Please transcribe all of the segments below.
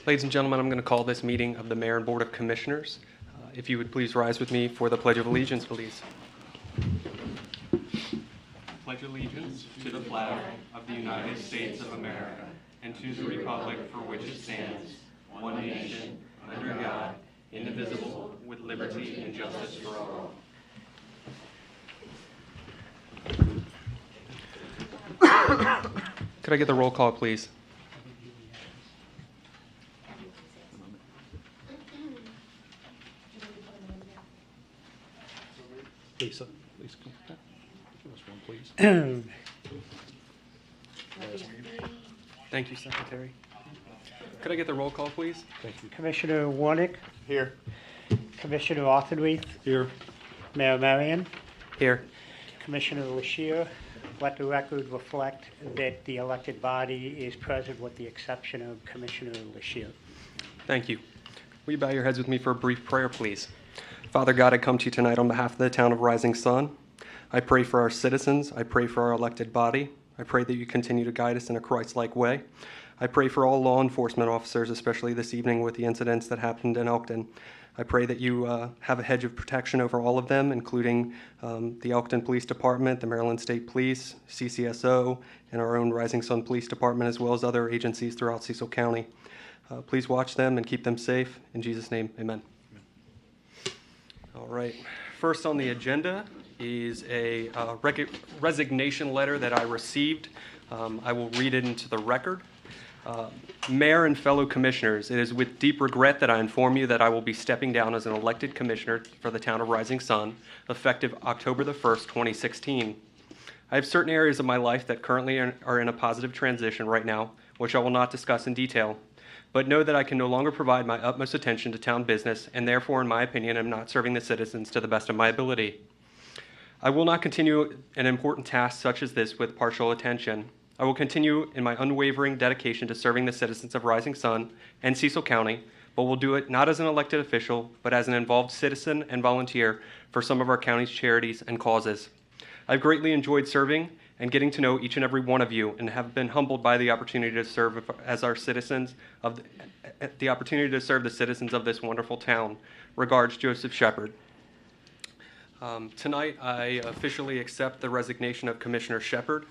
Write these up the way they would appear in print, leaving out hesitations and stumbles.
Ladies and gentlemen, I'm going to call this meeting of the Mayor and Board of Commissioners. If you would please rise with me for the Pledge of Allegiance, please. Pledge allegiance to the flag of the United States of America and to the republic for which it stands, one nation, under God, indivisible, with liberty and justice for all. Could I get the roll call, please? Lisa, come back. Give us one, please. Thank you, Secretary. Could I get the roll call, please? Thank you. Commissioner Warnick, Here. Commissioner Arthurweith, Here. Mayor Marion, Here. Commissioner LaShire. Let the record reflect that the elected body is present with the exception of Commissioner LaShire. Thank you. Will you bow your heads with me for a brief prayer, please? Father God, I come to you tonight on behalf of the town of Rising Sun. I pray for our citizens. I pray for our elected body. I pray that you continue to guide us in a Christ-like way. I pray for all law enforcement officers, especially this evening with the incidents that happened in Elkton. I pray that you have a hedge of protection over all of them, including the Elkton Police Department, the Maryland State Police, CCSO, and our own Rising Sun Police Department, as well as other agencies throughout Cecil County. Please watch them and keep them safe. In Jesus' name, amen. All right. First on the agenda is a resignation letter that I received. I will read it into the record. Mayor and fellow commissioners, it is with deep regret that I inform you that I will be stepping down as an elected commissioner for the town of Rising Sun, effective October the 1st, 2016. I have certain areas of my life that currently are in a positive transition right now, which I will not discuss in detail. But know that I can no longer provide my utmost attention to town business, and therefore, in my opinion, am not serving the citizens to the best of my ability. I will not continue an important task such as this with partial attention. I will continue in my unwavering dedication to serving the citizens of Rising Sun and Cecil County, but will do it not as an elected official, but as an involved citizen and volunteer for some of our county's charities and causes. I've greatly enjoyed serving and getting to know each and every one of you, and have been humbled by the opportunity to serve as our citizens of the opportunity to serve the citizens of this wonderful town. Regards, Joseph Shepard. Tonight, I officially accept the resignation of Commissioner Shepard.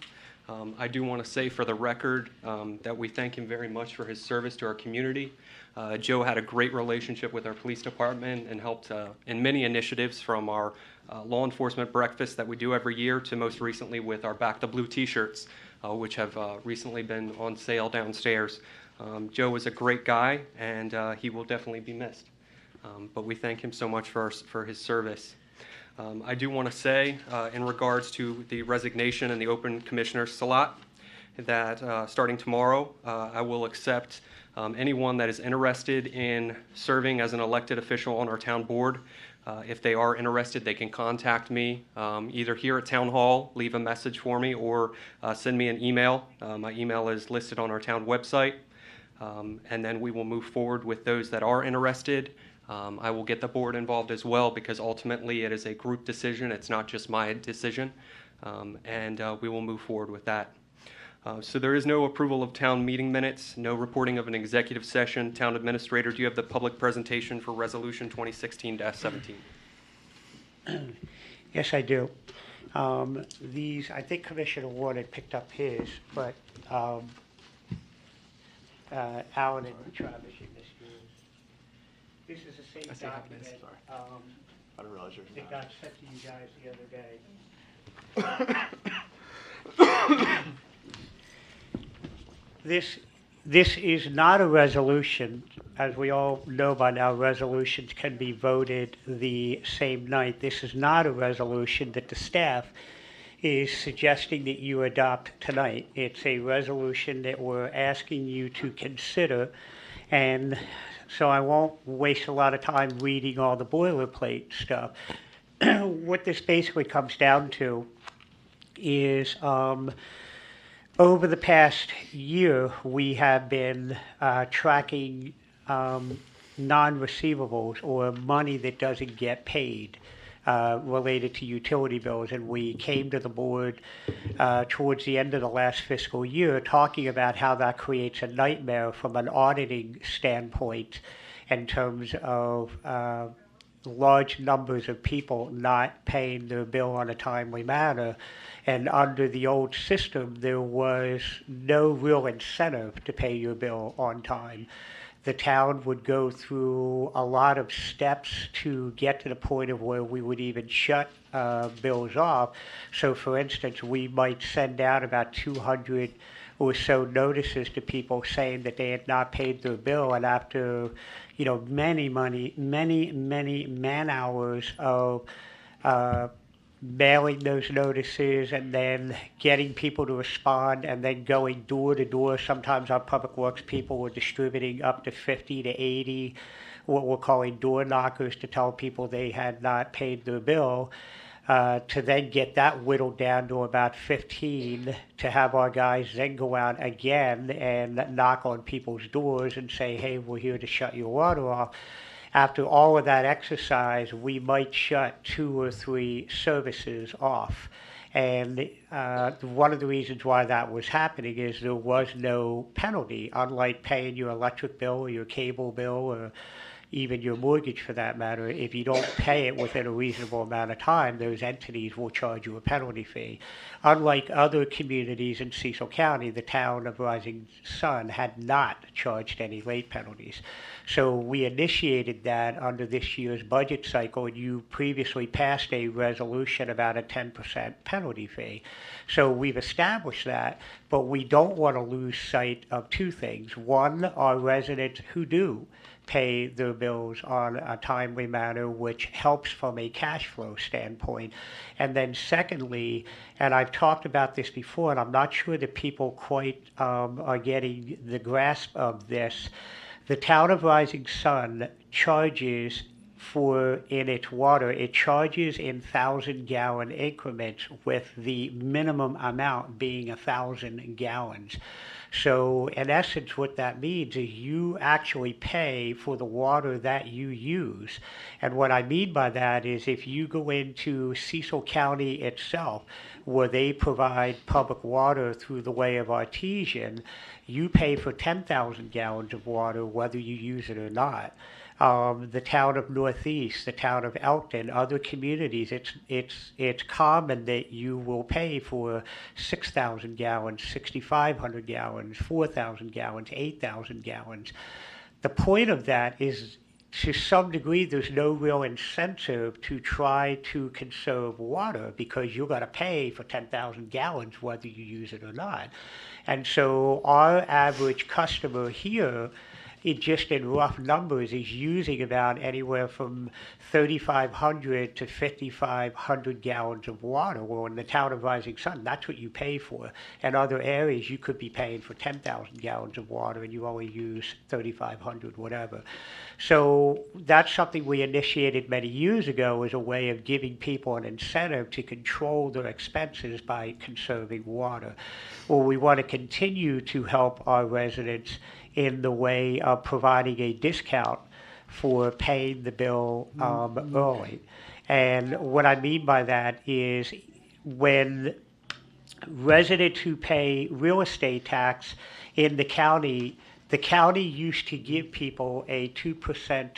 I do want to say for the record that we thank him very much for his service to our community. Joe had a great relationship with our police department and helped in many initiatives, from our law enforcement breakfast that we do every year to most recently with our Back the Blue t-shirts, which have recently been on sale downstairs. Joe is a great guy, and he will definitely be missed. But we thank him so much for his service. I do want to say, in regards to the resignation and the open commissioner slot, that starting tomorrow, I will accept anyone that is interested in serving as an elected official on our town board. If they are interested, they can contact me either here at Town Hall, leave a message for me, or send me an email. My email is listed on our town website, and then we will move forward with those that are interested. I will get the board involved as well, because ultimately it is a group decision. It's not just my decision, and we will move forward with that. So there is no approval of town meeting minutes, no reporting of an executive session. Town Administrator, do you have the public presentation for Resolution 2016-17? Yes, I do. I think Commissioner Ward had picked up his, but Alan and Travis, you missed yours. This is the same document I didn't realize yours. that got sent to you guys the other day. This is not a resolution. As we all know by now, resolutions can be voted the same night. This is not a resolution that the staff is suggesting that you adopt tonight. It's a resolution that we're asking you to consider, and so I won't waste a lot of time reading all the boilerplate stuff. What this basically comes down to is over the past year, we have been tracking non-receivables, or money that doesn't get paid. related to utility bills, and we came to the board towards the end of the last fiscal year talking about how that creates a nightmare from an auditing standpoint in terms of large numbers of people not paying their bill on a timely manner. And under the old system, there was no real incentive to pay your bill on time. The town would go through a lot of steps to get to the point of where we would even shut bills off. So, for instance, we might send out about 200 or so notices to people saying that they had not paid their bill, and after, many man hours of mailing those notices and then getting people to respond and then going door to door. Sometimes our public works people were distributing up to 50 to 80 what we're calling door knockers to tell people they had not paid their bill, to then get that whittled down to about 15, to have our guys then go out again and knock on people's doors and say, hey, we're here to shut your water off. After all of that exercise, we might shut 2 or 3 services off. And one of the reasons why that was happening is there was no penalty, unlike paying your electric bill or your cable bill or even your mortgage for that matter. If you don't pay it within a reasonable amount of time, those entities will charge you a penalty fee. Unlike other communities in Cecil County, the town of Rising Sun had not charged any late penalties. So we initiated that under this year's budget cycle, and you previously passed a resolution about a 10% penalty fee. So we've established that, but we don't want to lose sight of 2 things. One, our residents who do pay their bills on a timely manner, which helps from a cash flow standpoint. And then secondly, and I've talked about this before, and I'm not sure that people quite are getting the grasp of this, the town of Rising Sun charges in its water, it charges in 1,000-gallon increments, with the minimum amount being 1,000 gallons. So in essence, what that means is you actually pay for the water that you use. And what I mean by that is if you go into Cecil County itself, where they provide public water through the way of artesian, you pay for 10,000 gallons of water whether you use it or not. The town of Northeast, the town of Elkton, other communities, it's common that you will pay for 6,000 gallons, 6,500 gallons, 4,000 gallons, 8,000 gallons. The point of that is, to some degree, there's no real incentive to try to conserve water because you're going to pay for 10,000 gallons whether you use it or not. And so our average customer here, it just in rough numbers, is using about anywhere from 3,500 to 5,500 gallons of water. Well, in the town of Rising Sun, that's what you pay for. In other areas, you could be paying for 10,000 gallons of water and you only use 3,500, whatever. So that's something we initiated many years ago as a way of giving people an incentive to control their expenses by conserving water. Well, we want to continue to help our residents in the way of providing a discount for paying the bill early. And what I mean by that is when residents who pay real estate tax in the county used to give people a 2%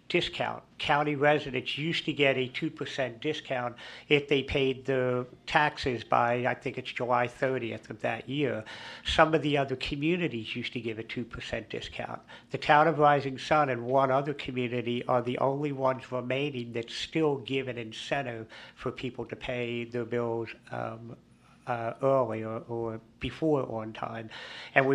discount. County residents used to get a 2% discount if they paid their taxes by, I think it's July 30th of that year. Some of the other communities used to give a 2% discount. The town of Rising Sun and one other community are the only ones remaining that still give an incentive for people to pay their bills early or before on time. And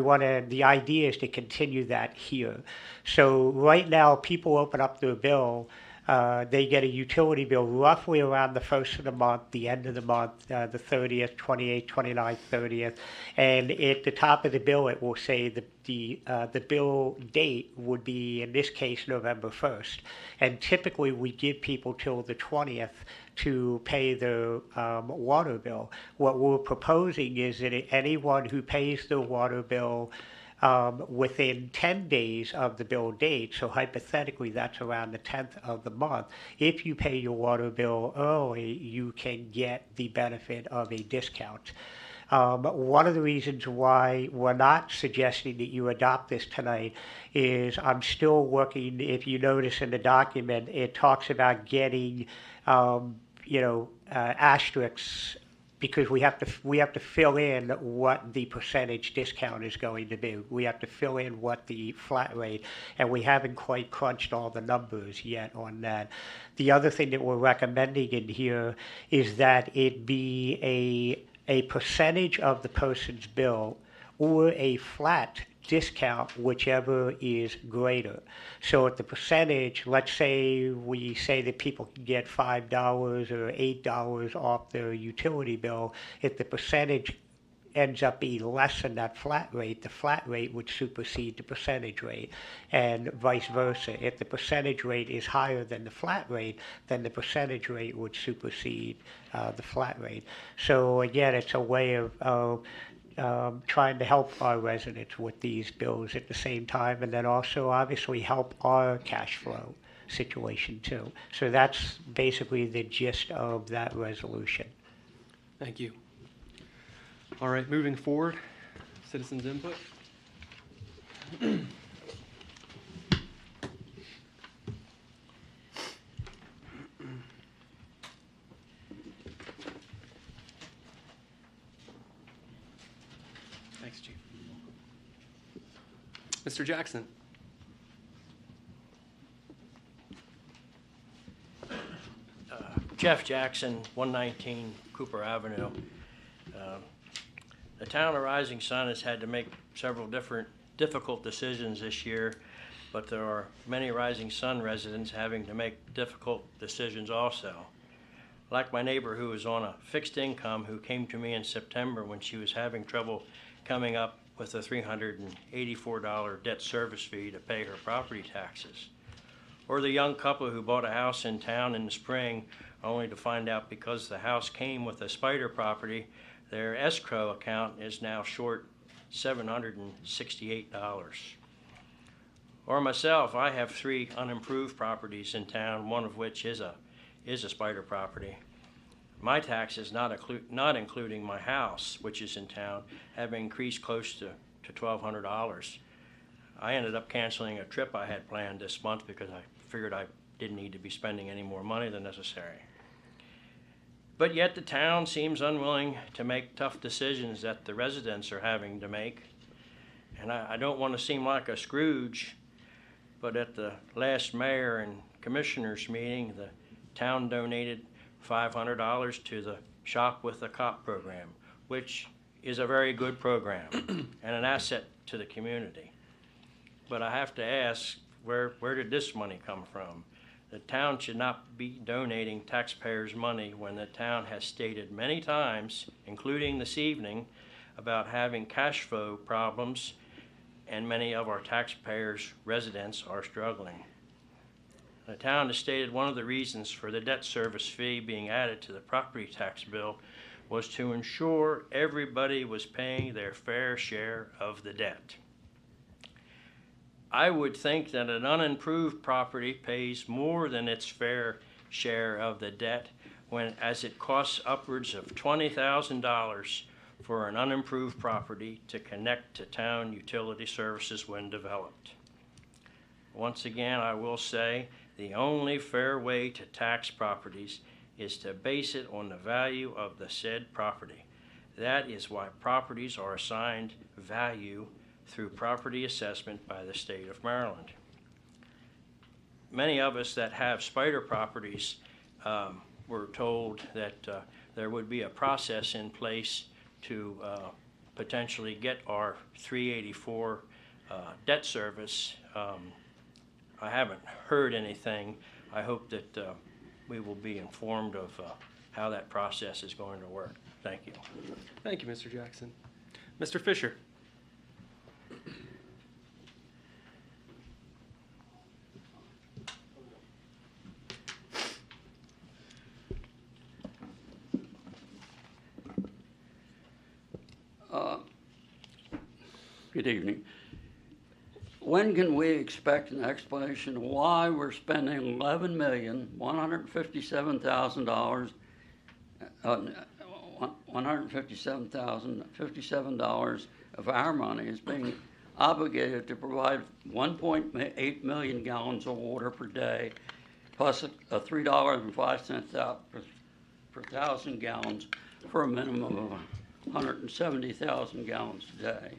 the idea is to continue that here. So right now, people open up their bill, they get a utility bill roughly around the first of the month, the end of the month, the 30th, 28th, 29th, 30th. And at the top of the bill, it will say the bill date would be, in this case, November 1st. And typically we give people till the 20th to pay their water bill. What we're proposing is that anyone who pays their water bill within 10 days of the bill date, so hypothetically that's around the 10th of the month, if you pay your water bill early, you can get the benefit of a discount. One of the reasons why we're not suggesting that you adopt this tonight is I'm still working, if you notice in the document, it talks about getting, asterisks because we have to fill in what the percentage discount is going to be. We have to fill in what the flat rate, and we haven't quite crunched all the numbers yet on that. The other thing that we're recommending in here is that it be a percentage of the person's bill or a flat discount, whichever is greater. So at the percentage, let's say we say that people can get $5 or $8 off their utility bill. If the percentage ends up being less than that flat rate, the flat rate would supersede the percentage rate, and vice versa. If the percentage rate is higher than the flat rate, then the percentage rate would supersede the flat rate. So again, it's a way of trying to help our residents with these bills at the same time, and then also obviously help our cash flow situation too. So that's basically the gist of that resolution. Thank you. All right, moving forward, citizens' input. Thanks, Chief. Mr. Jackson. Jeff Jackson, 119 Cooper Avenue. The town of Rising Sun has had to make several difficult decisions this year, but there are many Rising Sun residents having to make difficult decisions also. Like my neighbor who was on a fixed income who came to me in September when she was having trouble coming up with a $384 debt service fee to pay her property taxes. Or the young couple who bought a house in town in the spring only to find out because the house came with a spider property, their escrow account is now short $768. Or myself, I have 3 unimproved properties in town, one of which is a spider property. My taxes, not including my house, which is in town, have increased close to $1,200. I ended up canceling a trip I had planned this month because I figured I didn't need to be spending any more money than necessary. But yet the town seems unwilling to make tough decisions that the residents are having to make. And I don't want to seem like a Scrooge, but at the last mayor and commissioners meeting, the town donated $500 to the Shop with a Cop program, which is a very good program and an asset to the community. But I have to ask, where did this money come from? The town should not be donating taxpayers' money when the town has stated many times, including this evening, about having cash flow problems, and many of our taxpayers' residents are struggling. The town has stated one of the reasons for the debt service fee being added to the property tax bill was to ensure everybody was paying their fair share of the debt. I would think that an unimproved property pays more than its fair share of the debt as it costs upwards of $20,000 for an unimproved property to connect to town utility services when developed. Once again, I will say the only fair way to tax properties is to base it on the value of the said property. That is why properties are assigned value through property assessment by the state of Maryland. Many of us that have spider properties were told that there would be a process in place to potentially get our 384 debt service. I haven't heard anything. I hope that we will be informed of how that process is going to work. Thank you. Thank you, Mr. Jackson. Mr. Fisher. Good evening. When can we expect an explanation of why we're spending $11,157,000, $157,057 of our money is being obligated to provide 1.8 million gallons of water per day, plus a $3.05 per thousand gallons, for a minimum of 170,000 gallons a day,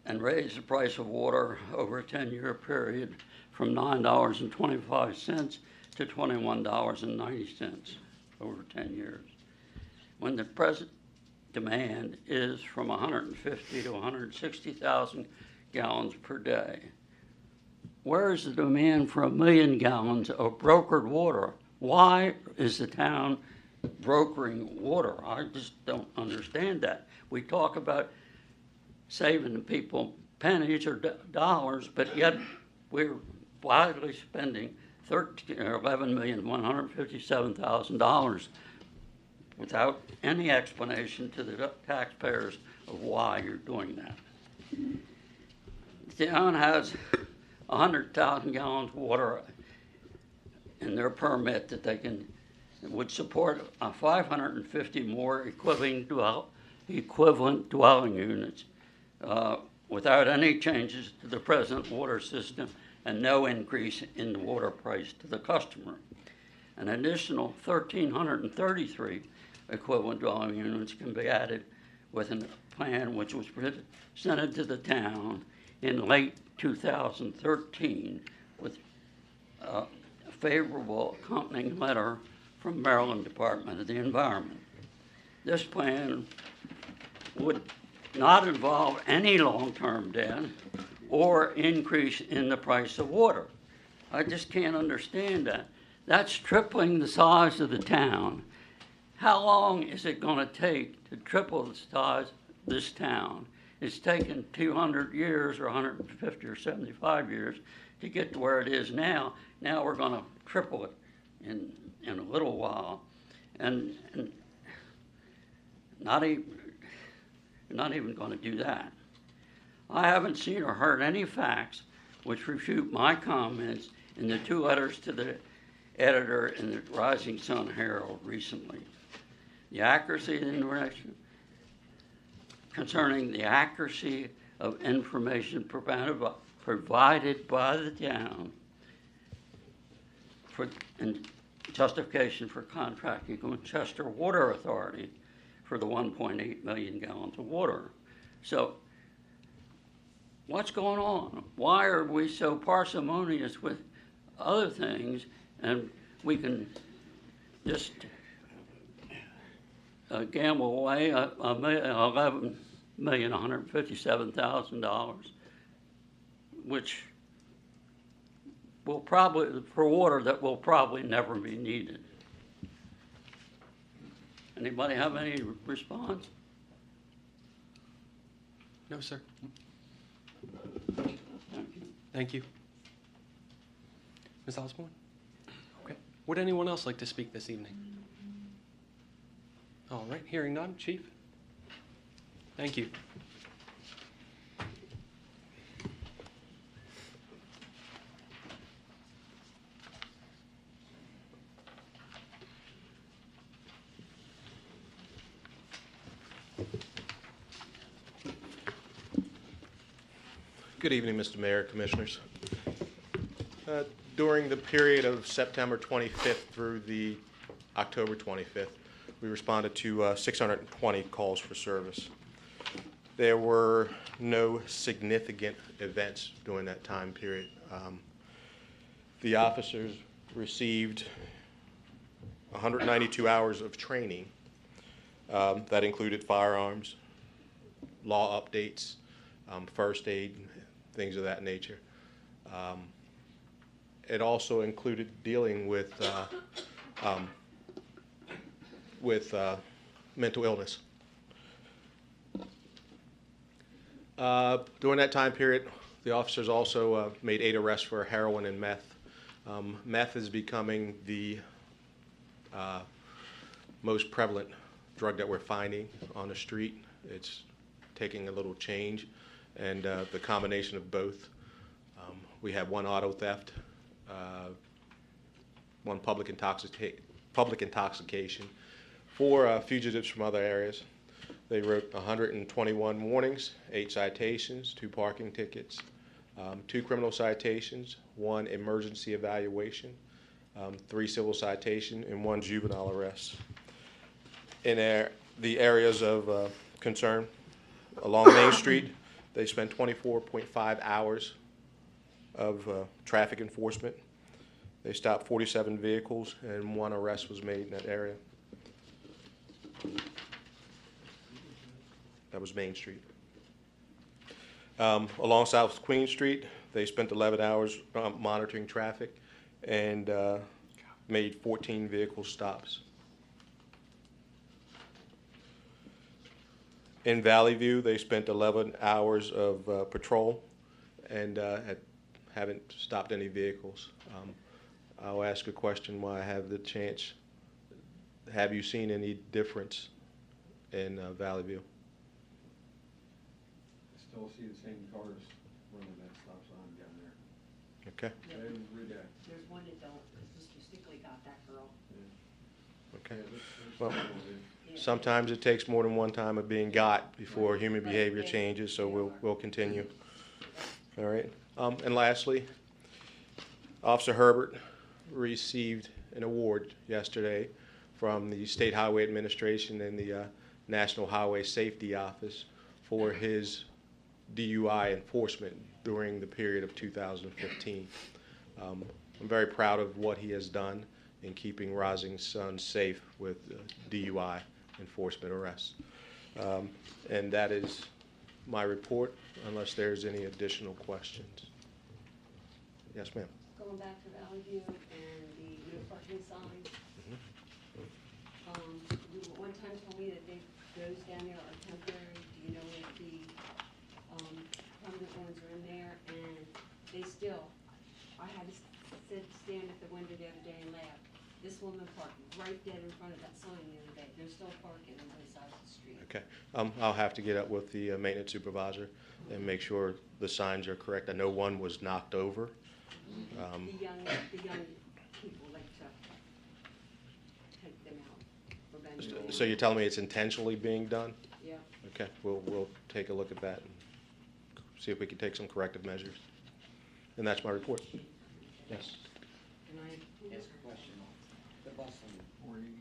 and raise the price of water over a 10-year period from $9.25 to $21.90 over 10 years, when the present demand is from 150 to 160,000 gallons per day. Where is the demand for 1 million gallons of brokered water? Why is the town brokering water? I just don't understand that. We talk about saving the people pennies or dollars, but yet we're widely spending $11,157,000 without any explanation to the taxpayers of why you're doing that. The town has 100,000 gallons of water in their permit that they would support 550 more equivalent dwelling units without any changes to the present water system and no increase in the water price to the customer. An additional 1,333 equivalent dwelling units can be added with a plan which was presented to the town in late 2013 with a favorable accompanying letter from Maryland Department of the Environment. This plan would not involve any long-term debt or increase in the price of water. I just can't understand that. That's tripling the size of the town. How long is it going to take to triple the size of this town? It's taken 200 years or 150 or 75 years to get to where it is now. Now we're going to triple it in a little while. And not even going to do that. I haven't seen or heard any facts which refute my comments in the 2 letters to the editor in the Rising Sun Herald recently. The accuracy of the information concerning the accuracy of information provided by the town in justification for contracting with Chester Water Authority for the 1.8 million gallons of water. So what's going on? Why are we so parsimonious with other things and we can just gamble away $11,157,000, which will probably, for water that will probably never be needed? Anybody have any response? No, sir. Thank you. Ms. Osborne? Okay. Would anyone else like to speak this evening? All right, hearing none. Chief? Thank you. Good evening, Mr. Mayor, Commissioners. During the period of September 25th through the October 25th, we responded to 620 calls for service. There were no significant events during that time period. The officers received 192 hours of training that included firearms, law updates, first aid, things of that nature. It also included dealing with mental illness. During that time period, the officers also made 8 arrests for heroin and meth. Meth is becoming the most prevalent drug that we're finding on the street. It's taking a little change. and the combination of both. We had one auto theft, one public intoxication, 4 fugitives from other areas. They wrote 121 warnings, 8 citations, 2 parking tickets, 2 criminal citations, 1 emergency evaluation, 3 civil citations, and 1 juvenile arrest. In the areas of concern, along Main Street, they spent 24.5 hours of traffic enforcement. They stopped 47 vehicles, and 1 arrest was made in that area. That was Main Street. Along South Queen Street, they spent 11 hours monitoring traffic and made 14 vehicle stops. In Valley View, they spent 11 hours of patrol and haven't stopped any vehicles. I'll ask a question while I have the chance. Have you seen any difference in Valley View? I still see the same cars running that stop sign down there. Okay, Every day. There's one that don't, 'cause Mr. Stickley got that girl. okay. Yeah, Well, Yeah. sometimes it takes more than one time of being got before human Right. behavior They- changes, so they we'll are. continue. All right. And lastly, Officer Herbert received an award yesterday from the State Highway Administration and the National Highway Safety Office for his DUI enforcement during the period of 2015. I'm very proud of what he has done in keeping Rising Sun safe with DUI enforcement arrests. And that is my report, unless there's any additional questions. Yes, ma'am. Going back to Valley View and the no parking signs. You one time told me that those down there are temporary. Do you know if the, permanent ones are in there? And they still, I had to stand at the window the other day and laugh. This woman parked right dead in front of that sign the other day. They're still parking on both sides of the street. Okay. I'll have to get up with the maintenance supervisor and make sure the signs are correct. I know one was knocked over. The young people like to take them out for vandalism. So you're telling me it's intentionally being done? Yeah. Okay, we'll take a look at that and see if we can take some corrective measures. And that's my report. Yes. Can I ask a question? The busing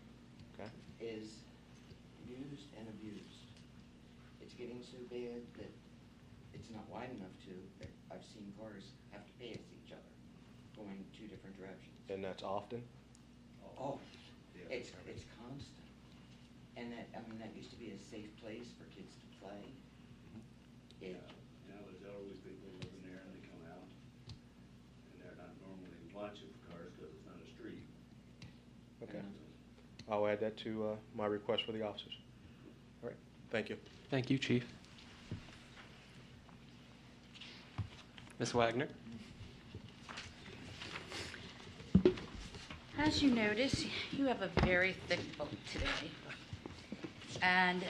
Okay. is used and abused. It's getting so bad that it's not wide enough that I've seen cars have to pass each other, going 2 different directions. And that's often? Oh, it's constant. And that used to be a safe place for kids to play. It, Now there's elderly people living there and they come out and they're not normally watching for cars because it's not a street. Okay. I'll add that to my request for the officers. All right, thank you. Thank you, Chief. Ms. Wagner? As you notice, you have a very thick book today. And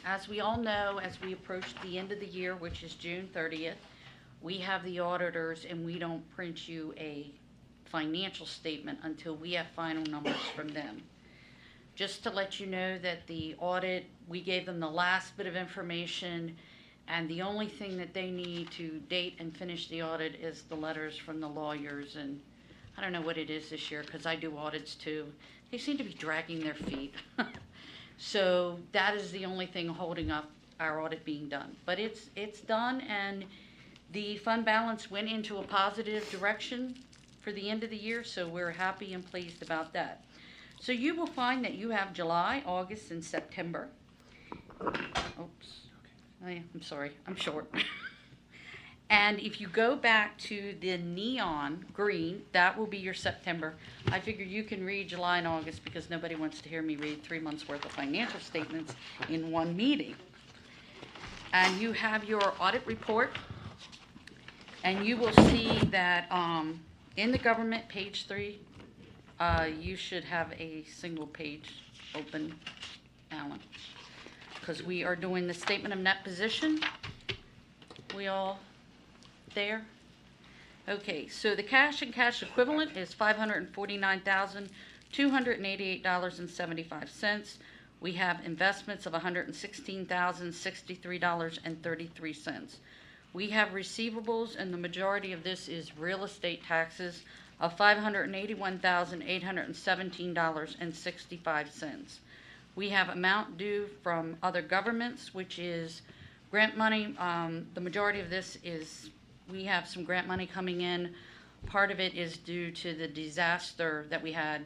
as we all know, as we approach the end of the year, which is June 30th, we have the auditors and we don't print you a financial statement until we have final numbers from them. Just to let you know that the audit, we gave them the last bit of information, and the only thing that they need to date and finish the audit is the letters from the lawyers. And I don't know what it is this year, because I do audits too. They seem to be dragging their feet. So that is the only thing holding up our audit being done. But it's done, and the fund balance went into a positive direction for the end of the year, so we're happy and pleased about that. So you will find that you have July, August, and September. Oops. I'm sorry, I'm short. And if you go back to the neon green, that will be your September. I figure you can read July and August because nobody wants to hear me read 3 months' worth of financial statements in one meeting. And you have your audit report, and you will see that in the government, page 3, you should have a single page open, Alan, because we are doing the statement of net position, We all there? Okay, so the cash and cash equivalent is $549,288.75. We have investments of $116,063.33. We have receivables, and the majority of this is real estate taxes of $581,817.65. We have amount due from other governments, which is grant money. The majority of this is, we have some grant money coming in. Part of it is due to the disaster that we had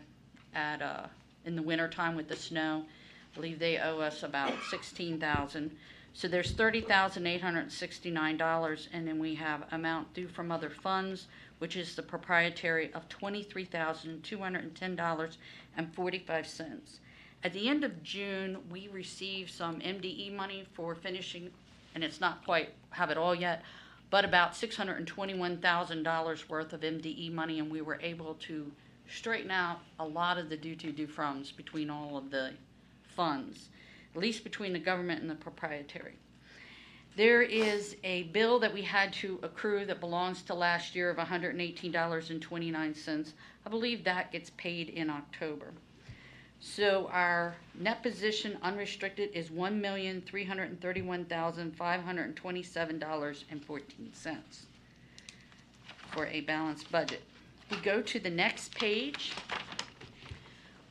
at, in the wintertime with the snow. I believe they owe us about $16,000. So there's $30,869, and then we have amount due from other funds, which is the proprietary of $23,210.45. At the end of June, we received some MDE money for finishing, and it's not quite have it all yet, but about $621,000 worth of MDE money, and we were able to straighten out a lot of the due froms between all of the funds, at least between the government and the proprietary. There is a bill that we had to accrue that belongs to last year of $118.29. I believe that gets paid in October. So our net position unrestricted is $1,331,527.14 for a balanced budget. We go to the next page.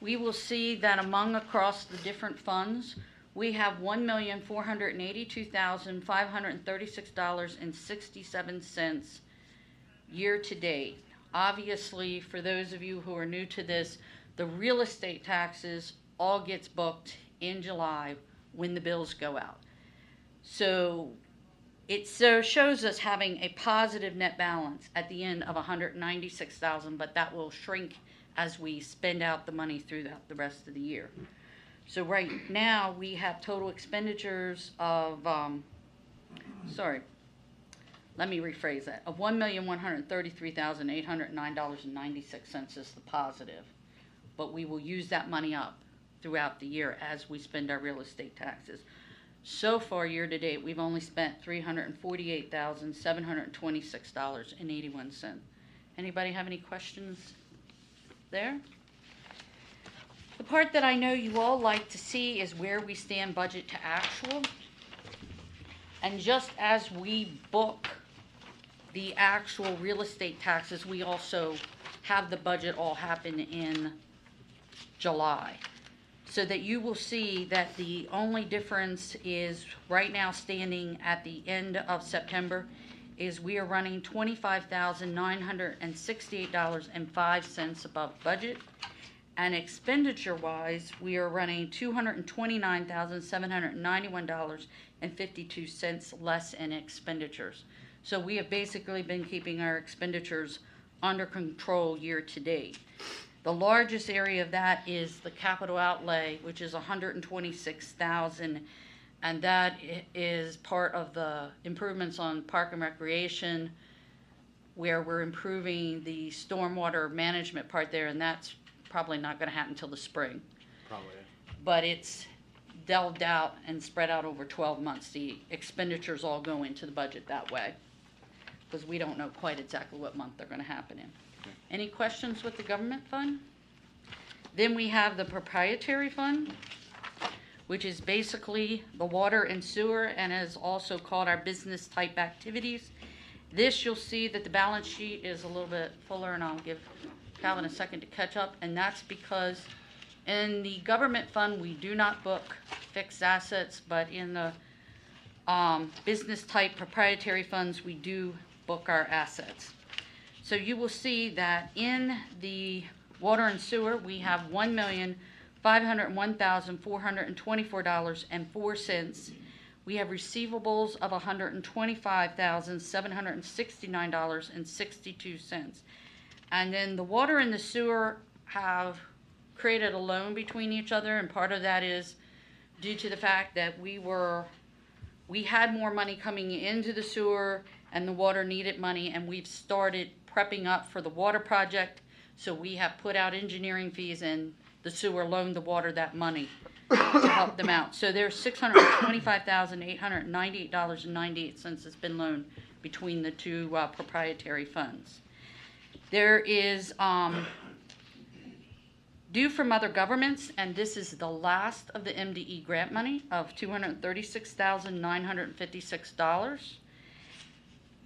We will see that across the different funds, we have $1,482,536.67 year to date. Obviously, for those of you who are new to this, the real estate taxes all gets booked in July when the bills go out. So it shows us having a positive net balance at the end of $196,000, but that will shrink as we spend out the money throughout the rest of the year. So right now, we have total expenditures of, let me rephrase that, of $1,133,809.96 is the positive. But we will use that money up throughout the year as we spend our real estate taxes. So far, year to date, we've only spent $348,726.81. Anybody have any questions there? The part that I know you all like to see is where we stand budget to actual. And just as we book the actual real estate taxes, we also have the budget all happen in July. So that you will see that the only difference is right now standing at the end of September is we are running $25,968.05 above budget. And expenditure-wise, we are running $229,791.52 less in expenditures. So we have basically been keeping our expenditures under control year to date. The largest area of that is the capital outlay, which is $126,000, and that is part of the improvements on Park and Recreation, where we're improving the stormwater management part there, and that's probably not going to happen until the spring. Probably. But it's delved out and spread out over 12 months. The expenditures all go into the budget that way, because we don't know quite exactly what month they're going to happen in. Any questions with the government fund? Then we have the proprietary fund, which is basically the water and sewer, and is also called our business type activities. This, you'll see that the balance sheet is a little bit fuller, and I'll give Calvin a second to catch up, and that's because in the government fund, we do not book fixed assets, but in the business type proprietary funds, we do book our assets. So you will see that in the water and sewer, we have $1,501,424.04. We have receivables of $125,769.62. And then the water and the sewer have created a loan between each other, and part of that is due to the fact that we had more money coming into the sewer and the water needed money, and we've started prepping up for the water project. So we have put out engineering fees, and the sewer loaned the water that money. to help them out. So there's $625,898.98 that's been loaned between the two proprietary funds. There is due from other governments, and this is the last of the MDE grant money of $236,956.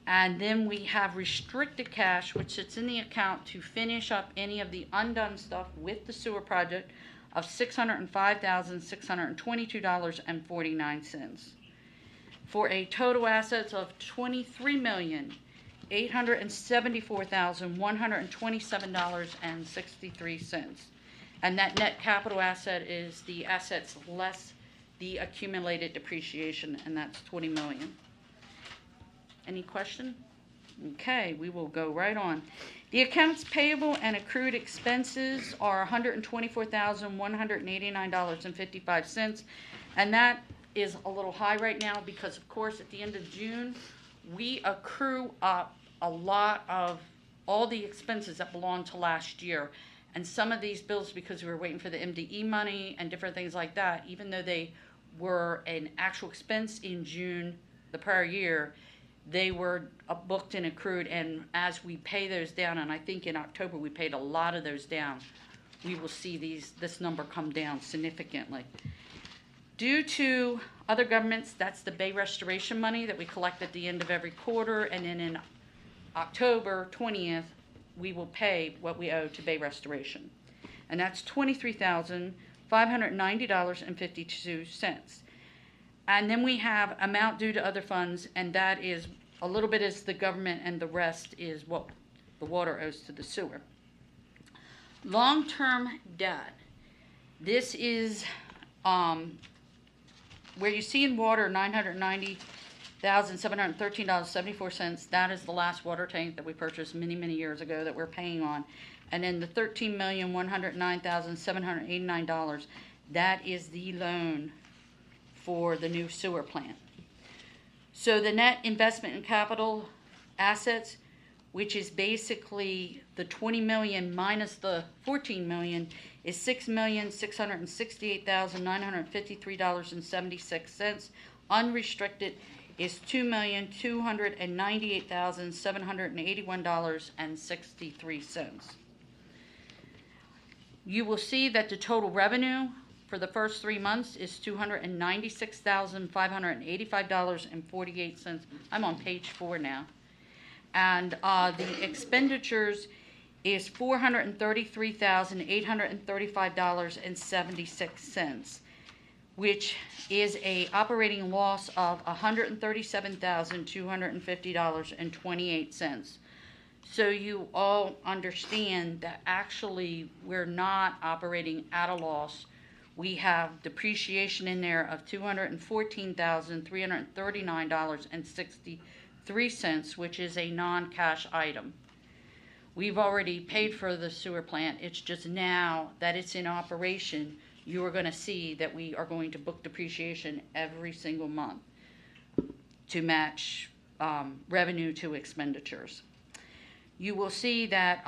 And then we have restricted cash, which sits in the account to finish up any of the undone stuff with the sewer project of $605,622.49 for a total assets of $23,874,127.63. And that net capital asset is the assets less the accumulated depreciation, and that's $20 million. Any question? Okay, we will go right on. The accounts payable and accrued expenses are $124,189.55, and that is a little high right now because, of course, at the end of June, we accrue up a lot of all the expenses that belong to last year. And some of these bills, because we were waiting for the MDE money and different things like that, even though they were an actual expense in June the prior year, they were booked and accrued, and as we pay those down, and I think in October we paid a lot of those down, we will see this number come down significantly. Due to other governments, that's the Bay Restoration money that we collect at the end of every quarter, and then in October 20th, we will pay what we owe to Bay Restoration. And that's $23,590.52. And then we have amount due to other funds, and that is a little bit is the government, and the rest is what the water owes to the sewer. Long-term debt. This is where you see in water $990,713.74. That is the last water tank that we purchased many, many years ago that we're paying on. And then the $13,109,789, that is the loan for the new sewer plant. So the net investment in capital assets, which is basically the 20 million minus the 14 million, is $6,668,953.76. Unrestricted is $2,298,781.63. You will see that the total revenue for the first 3 months is $296,585.48. I'm on page 4 now. And the expenditures is $433,835.76, which is a operating loss of $137,250.28. So you all understand that actually we're not operating at a loss. We have depreciation in there of $214,339.63, which is a non-cash item. We've already paid for the sewer plant. It's just now that it's in operation, you are going to see that we are going to book depreciation every single month to match revenue to expenditures. You will see that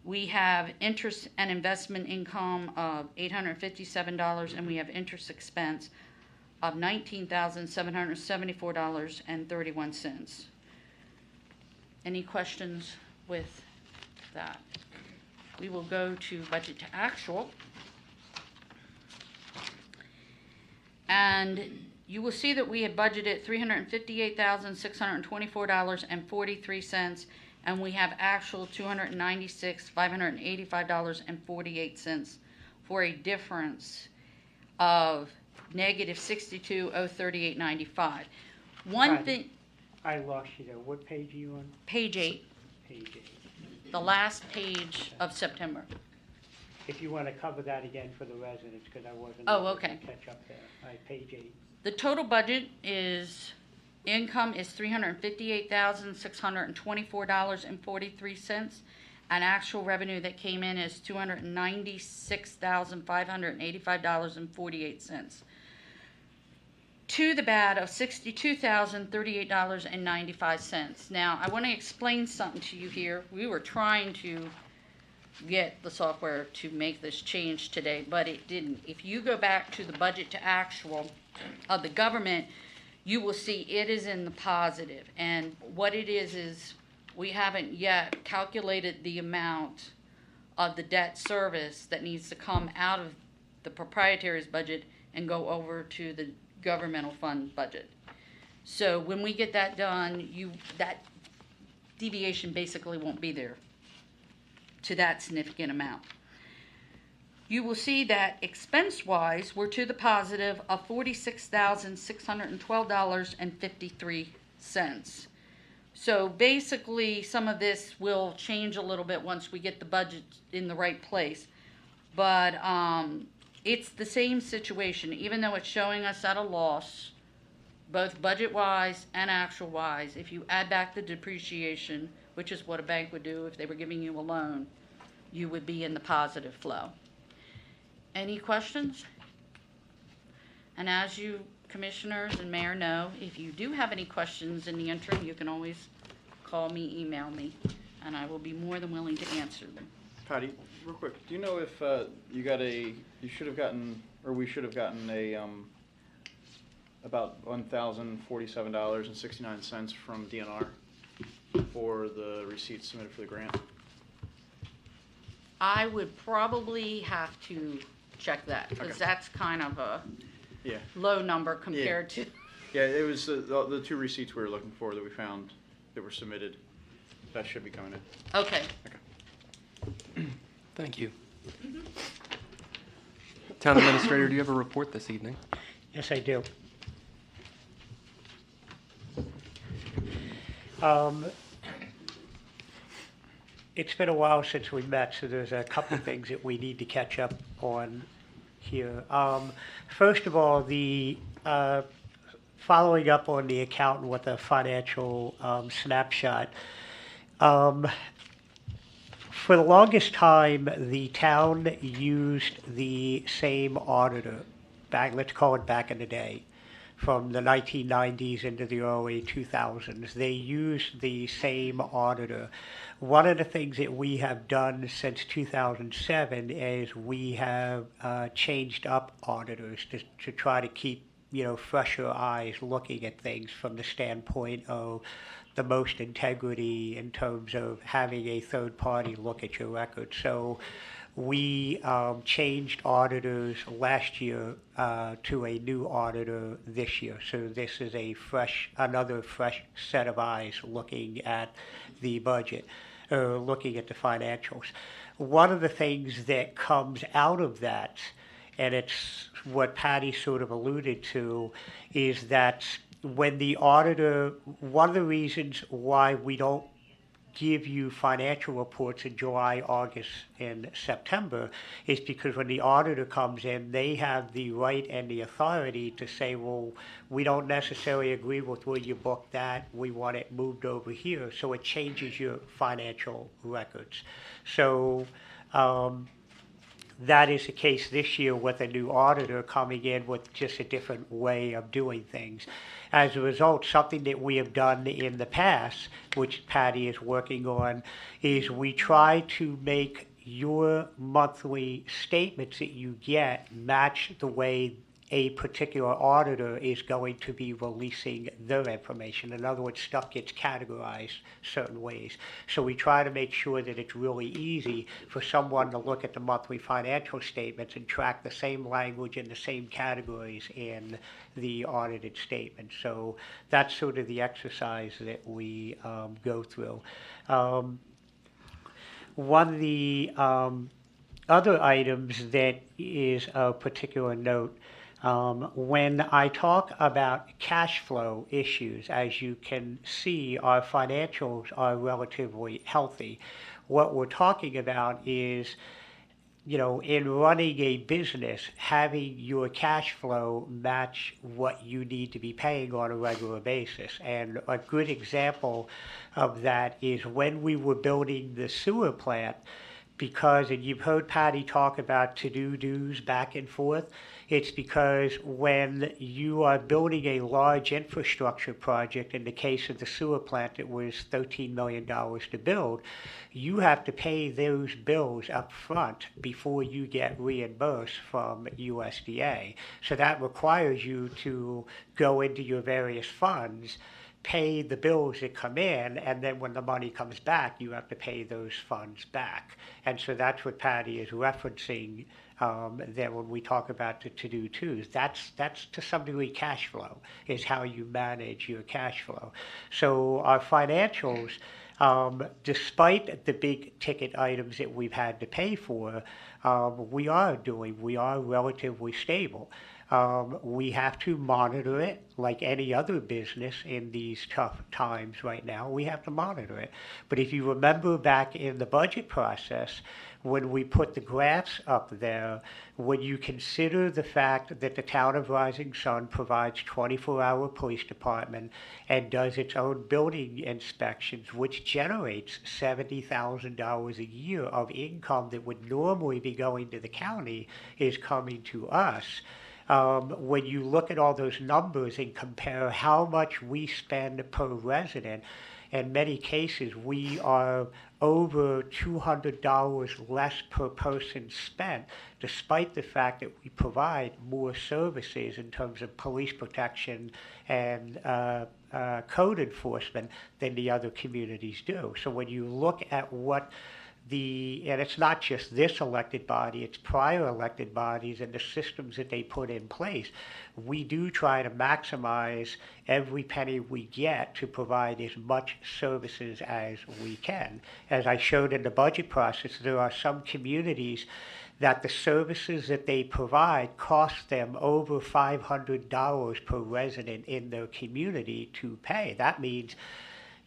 we have interest and investment income of $857, and we have interest expense of $19,774.31. Any questions with that? We will go to budget to actual. And you will see that we had budgeted $358,624.43, and we have actual $296,585.48 for a difference of negative $62,038.95. One Right. thing, I lost you there. What page are you on? page 8, Page 8. the last page of September. If you want to cover that again for the residents, because I wasn't Oh, able to okay. catch up there. All right, page 8. The total budget is, income is $358,624.43, and actual revenue that came in is $296,585.48. To the bad of $62,038.95. Now, I want to explain something to you here. We were trying to get the software to make this change today, but it didn't. If you go back to the budget to actual of the government, you will see it is in the positive. And what it is we haven't yet calculated the amount of the debt service that needs to come out of the proprietary's budget and go over to the governmental fund budget. So when we get that done, that deviation basically won't be there to that significant amount. You will see that expense-wise, we're to the positive of $46,612.53. So basically, some of this will change a little bit once we get the budget in the right place. But it's the same situation, even though it's showing us at a loss, both budget-wise and actual-wise. If you add back the depreciation, which is what a bank would do if they were giving you a loan, you would be in the positive flow. Any questions? And as you commissioners and mayor know, if you do have any questions in the interim, you can always call me, email me, and I will be more than willing to answer them. Patty, real quick, do you know if we should have gotten a about $1,047.69 from DNR for the receipts submitted for the grant? I would probably have to check that, because Okay. that's kind of a Yeah. low number compared to, Yeah, it was the two receipts we were looking for that we found that were submitted. That should be coming in. okay. Thank you. Town Administrator, do you have a report this evening? Yes, I do. It's been a while since we met, so there's a couple of things that we need to catch up on here. First of all, the following up on the accountant with a financial snapshot. For the longest time, the town used the same auditor, let's call it back in the day, from the 1990s into the early 2000s. They used the same auditor. One of the things that we have done since 2007 is we have changed up auditors to try to keep, fresher eyes looking at things from the standpoint of the most integrity in terms of having a third party look at your record. So we changed auditors last year to a new auditor this year. So this is another fresh set of eyes looking at the budget, looking at the financials. One of the things that comes out of that, and it's what Patty sort of alluded to, is that when the auditor, one of the reasons why we don't give you financial reports in July, August, and September is because when the auditor comes in, they have the right and the authority to say, well, we don't necessarily agree with where you booked that. We want it moved over here. So it changes your financial records. So that is the case this year with a new auditor coming in with just a different way of doing things. As a result, something that we have done in the past, which Patty is working on, is we try to make your monthly statements that you get match the way a particular auditor is going to be releasing their information. In other words, stuff gets categorized certain ways. So we try to make sure that it's really easy for someone to look at the monthly financial statements and track the same language and the same categories in the audited statement. So that's sort of the exercise that we go through. One of the other items that is of particular note, when I talk about cash flow issues, as you can see, our financials are relatively healthy. What we're talking about is, in running a business, having your cash flow match what you need to be paying on a regular basis. And a good example of that is when we were building the sewer plant, because, and you've heard Patty talk about to-do do's back and forth, it's because when you are building a large infrastructure project, in the case of the sewer plant, it was $13 million to build, you have to pay those bills up front before you get reimbursed from USDA. So that requires you to go into your various funds, pay the bills that come in, and then when the money comes back, you have to pay those funds back. And so that's what Patty is referencing there when we talk about the to-do twos. That's to some degree cash flow, is how you manage your cash flow. So our financials, despite the big ticket items that we've had to pay for, we are relatively stable. We have to monitor it like any other business in these tough times right now. We have to monitor it. But if you remember back in the budget process, when we put the graphs up there, when you consider the fact that the town of Rising Sun provides 24-hour police department and does its own building inspections, which generates $70,000 a year of income that would normally be going to the county, is coming to us. When you look at all those numbers and compare how much we spend per resident, in many cases we are over $200 less per person spent, despite the fact that we provide more services in terms of police protection and code enforcement than the other communities do. So when you look at what and it's not just this elected body, it's prior elected bodies and the systems that they put in place, we do try to maximize every penny we get to provide as much services as we can. As I showed in the budget process, there are some communities that the services that they provide cost them over $500 per resident in their community to pay. That means,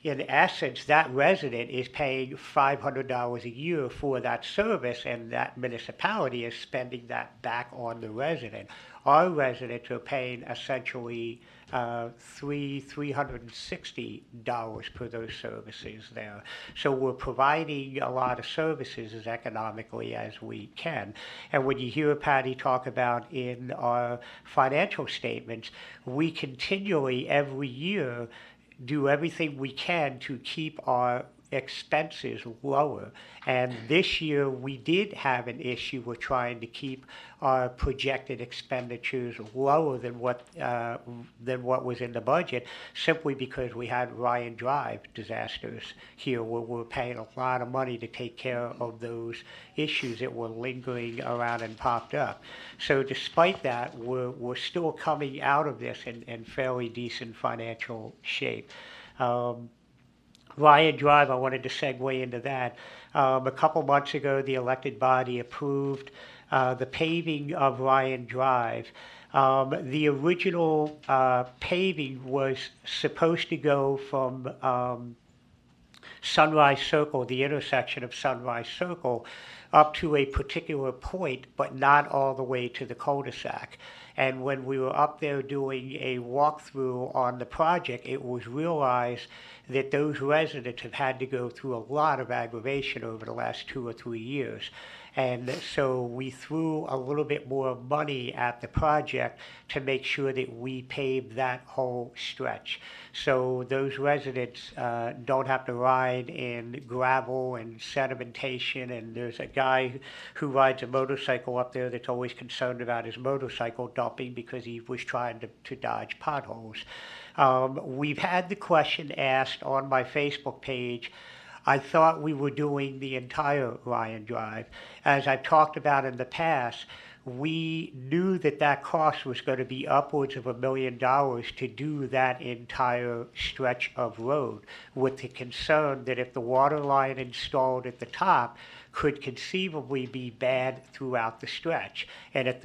in essence, that resident is paying $500 a year for that service, and that municipality is spending that back on the resident. Our residents are paying essentially $360 for those services there. So we're providing a lot of services as economically as we can. And when you hear Patty talk about in our financial statements, we continually every year do everything we can to keep our expenses lower. And this year we did have an issue with trying to keep our projected expenditures lower than what was in the budget, simply because we had Ryan Drive disasters here, where we're paying a lot of money to take care of those issues that were lingering around and popped up. So despite that, we're still coming out of this in fairly decent financial shape. Ryan Drive, I wanted to segue into that. A couple months ago, the elected body approved the paving of Ryan Drive. The original paving was supposed to go from Sunrise Circle, the intersection of Sunrise Circle, up to a particular point, but not all the way to the cul-de-sac. And when we were up there doing a walkthrough on the project, it was realized that those residents have had to go through a lot of aggravation over the last 2 or 3 years. And so we threw a little bit more money at the project to make sure that we paved that whole stretch. So those residents don't have to ride in gravel and sedimentation. And there's a guy who rides a motorcycle up there that's always concerned about his motorcycle dumping because he was trying to dodge potholes. We've had the question asked on my Facebook page. I thought we were doing the entire Ryan Drive. As I've talked about in the past, we knew that that cost was going to be upwards of $1 million to do that entire stretch of road, with the concern that if the water line installed at the top could conceivably be bad throughout the stretch. And if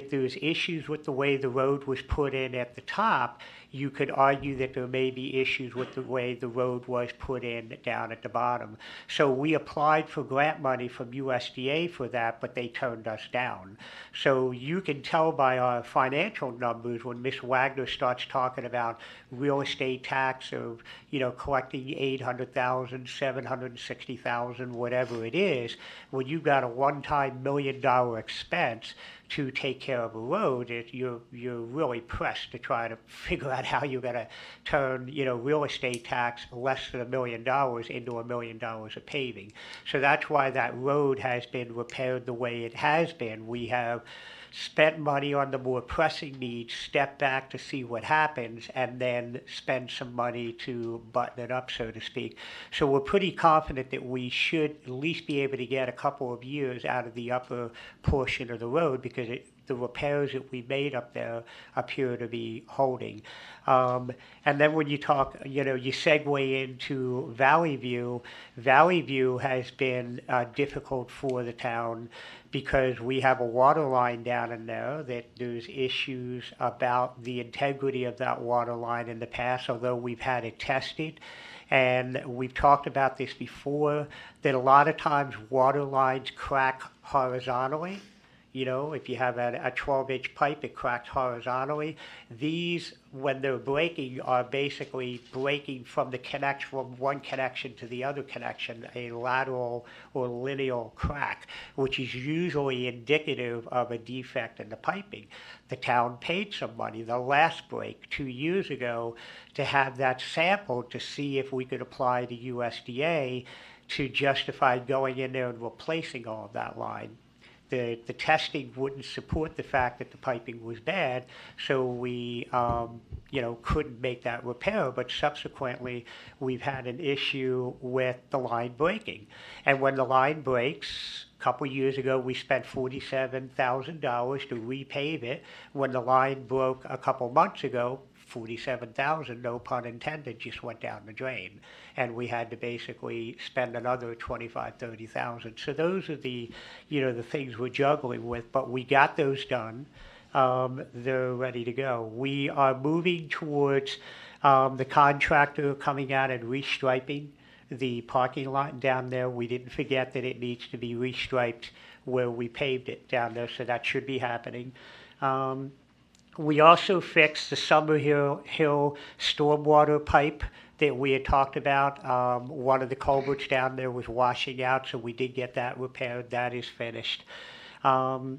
there's issues with the way the road was put in at the top, you could argue that there may be issues with the way the road was put in down at the bottom. So we applied for grant money from USDA for that, but they turned us down. So you can tell by our financial numbers when Ms. Wagner starts talking about real estate tax of, collecting 800,000, 760,000, whatever it is, when you've got a one-time $1 million expense to take care of a road, you're really pressed to try to figure out how you're going to turn, real estate tax less than $1 million into $1 million of paving. So that's why that road has been repaired the way it has been. We have spent money on the more pressing needs, step back to see what happens, and then spend some money to button it up, so to speak. So we're pretty confident that we should at least be able to get a couple of years out of the upper portion of the road because the repairs that we made up there appear to be holding. And then when you talk, you segue into Valley View. Valley View has been difficult for the town because we have a water line down in there that there's issues about the integrity of that water line in the past, although we've had it tested. And we've talked about this before, that a lot of times water lines crack horizontally. If you have a 12-inch pipe, it cracks horizontally. These, when they're breaking, are basically breaking from the connection, from one connection to the other connection, a lateral or lineal crack, which is usually indicative of a defect in the piping. The town paid some money the last break 2 years ago to have that sampled to see if we could apply to USDA to justify going in there and replacing all of that line. The testing wouldn't support the fact that the piping was bad, so we couldn't make that repair. But subsequently, we've had an issue with the line breaking. And when the line breaks, a couple years ago, we spent $47,000 to repave it. When the line broke a couple months ago, $47,000, no pun intended, just went down the drain. And we had to basically spend another $25,000, $30,000. So those are the things we're juggling with, but we got those done. They're ready to go. We are moving towards the contractor coming out and restriping the parking lot down there. We didn't forget that it needs to be restriped where we paved it down there, so that should be happening. We also fixed the Summerhill stormwater pipe that we had talked about. One of the culverts down there was washing out, so we did get that repaired. That is finished. The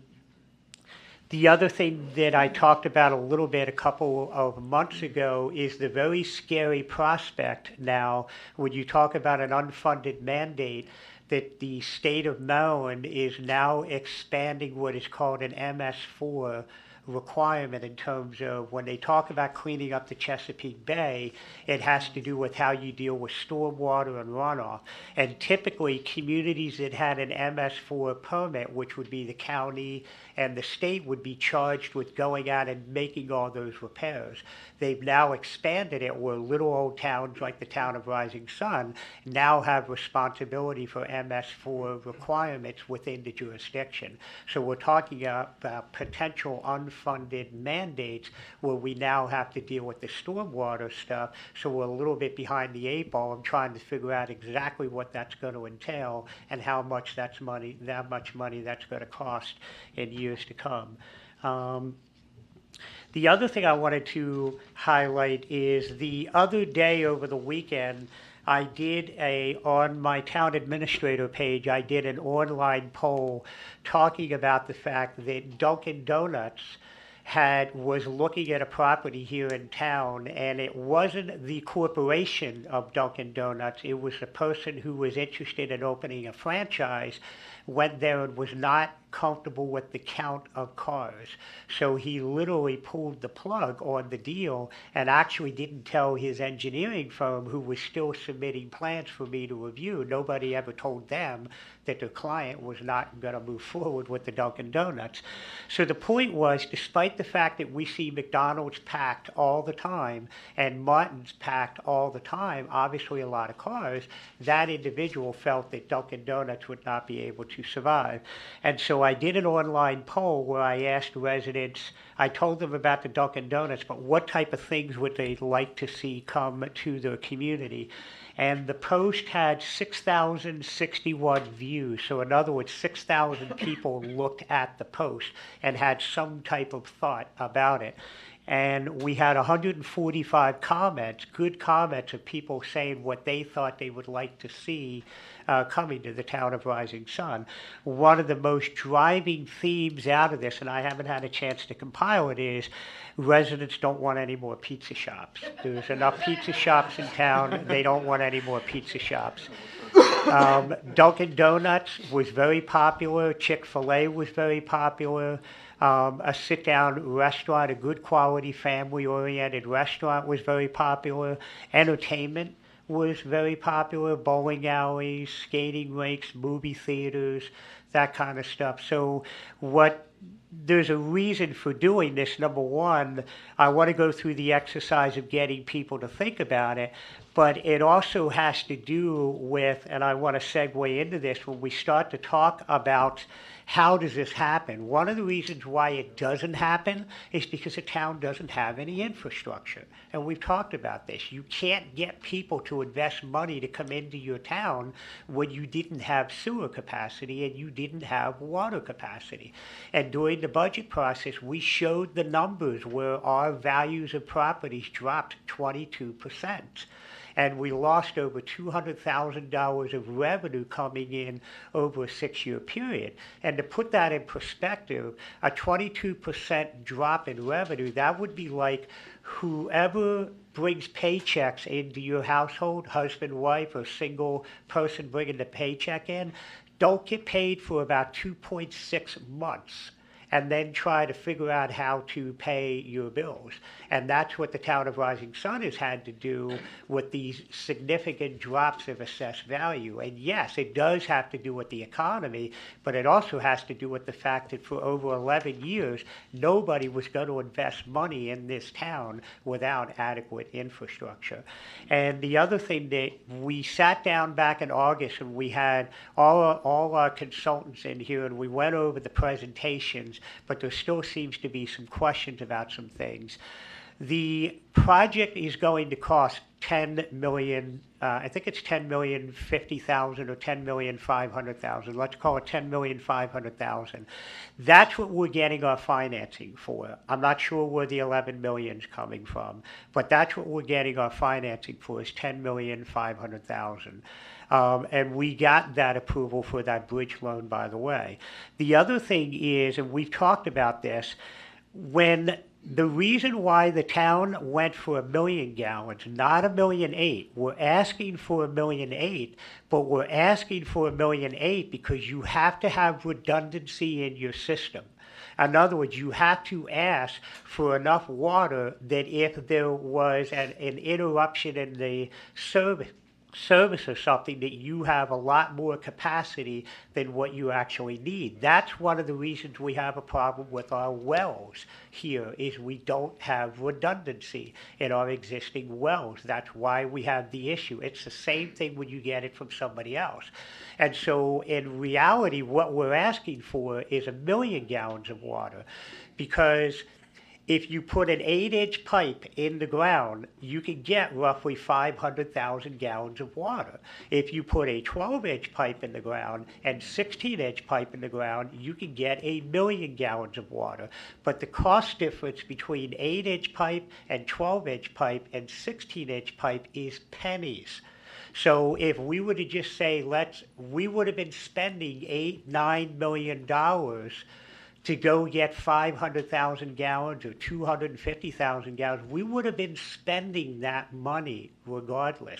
other thing that I talked about a little bit a couple of months ago is the very scary prospect now when you talk about an unfunded mandate that the state of Maryland is now expanding what is called an MS4 requirement in terms of when they talk about cleaning up the Chesapeake Bay, it has to do with how you deal with stormwater and runoff. And typically, communities that had an MS4 permit, which would be the county and the state, would be charged with going out and making all those repairs. They've now expanded it where little old towns like the town of Rising Sun now have responsibility for MS4 requirements within the jurisdiction. So we're talking about potential unfunded mandates where we now have to deal with the stormwater stuff. So we're a little bit behind the eight ball. I'm trying to figure out exactly what that's going to entail and how much that much money that's going to cost in years to come. The other thing I wanted to highlight is the other day over the weekend, I did on my town administrator page, I did an online poll talking about the fact that Dunkin' Donuts was looking at a property here in town, and it wasn't the corporation of Dunkin' Donuts, it was the person who was interested in opening a franchise, went there and was not comfortable with the count of cars. So he literally pulled the plug on the deal and actually didn't tell his engineering firm, who was still submitting plans for me to review. Nobody ever told them that their client was not going to move forward with the Dunkin' Donuts. So the point was, despite the the fact that we see McDonald's packed all the time and Martin's packed all the time, obviously a lot of cars, that individual felt that Dunkin' Donuts would not be able to survive. And so I did an online poll where I asked residents, I told them about the Dunkin' Donuts, but what type of things would they like to see come to their community? And the post had 6,061 views. So in other words, 6,000 people looked at the post and had some type of thought about it. And we had 145 comments, good comments of people saying what they thought they would like to see coming to the town of Rising Sun. One of the most driving themes out of this, and I haven't had a chance to compile it, is residents don't want any more pizza shops. There's enough pizza shops in town. They don't want any more pizza shops. Dunkin' Donuts was very popular. Chick-fil-A was very popular. A sit-down restaurant, a good quality family-oriented restaurant was very popular. Entertainment was very popular. Bowling alleys, skating rinks, movie theaters, that kind of stuff. So there's a reason for doing this. Number one, I want to go through the exercise of getting people to think about it, but it also has to do with, and I want to segue into this, when we start to talk about how does this happen? One of the reasons why it doesn't happen is because the town doesn't have any infrastructure. And we've talked about this. You can't get people to invest money to come into your town when you didn't have sewer capacity and you didn't have water capacity. And during the budget process, we showed the numbers where our values of properties dropped 22%. And we lost over $200,000 of revenue coming in over a 6-year period. And to put that in perspective, a 22% drop in revenue, that would be like whoever brings paychecks into your household, husband, wife, or single person bringing the paycheck in, don't get paid for about 2.6 months. And then try to figure out how to pay your bills. And that's what the town of Rising Sun has had to do with these significant drops of assessed value. And yes, it does have to do with the economy, but it also has to do with the fact that for over 11 years, nobody was going to invest money in this town without adequate infrastructure. And the other thing that we sat down back in August and we had all our consultants in here and we went over the presentations, but there still seems to be some questions about some things. The project is going to cost $10 million, I think it's $10,050,000 or $10,500,000. Let's call it $10,500,000. That's what we're getting our financing for. I'm not sure where the $11 million is coming from, but that's what we're getting our financing for is $10,500,000. And we got that approval for that bridge loan, by the way. The other thing is, and we've talked about this, when the reason why the town went for 1 million gallons, not 1.8 million, we're asking for 1.8 million, but we're asking for 1.8 million because you have to have redundancy in your system. In other words, you have to ask for enough water that if there was an interruption in the service or something, that you have a lot more capacity than what you actually need. That's one of the reasons we have a problem with our wells here, is we don't have redundancy in our existing wells. That's why we have the issue. It's the same thing when you get it from somebody else. And so in reality, what we're asking for is 1 million gallons of water, because if you put an 8-inch pipe in the ground, you can get roughly 500,000 gallons of water. If you put a 12-inch pipe in the ground and 16-inch pipe in the ground, you can get 1 million gallons of water. But the cost difference between 8-inch pipe and 12-inch pipe and 16-inch pipe is pennies. So if we were to just say, we would have been spending $8-9 million to go get 500,000 gallons or 250,000 gallons. We would have been spending that money regardless.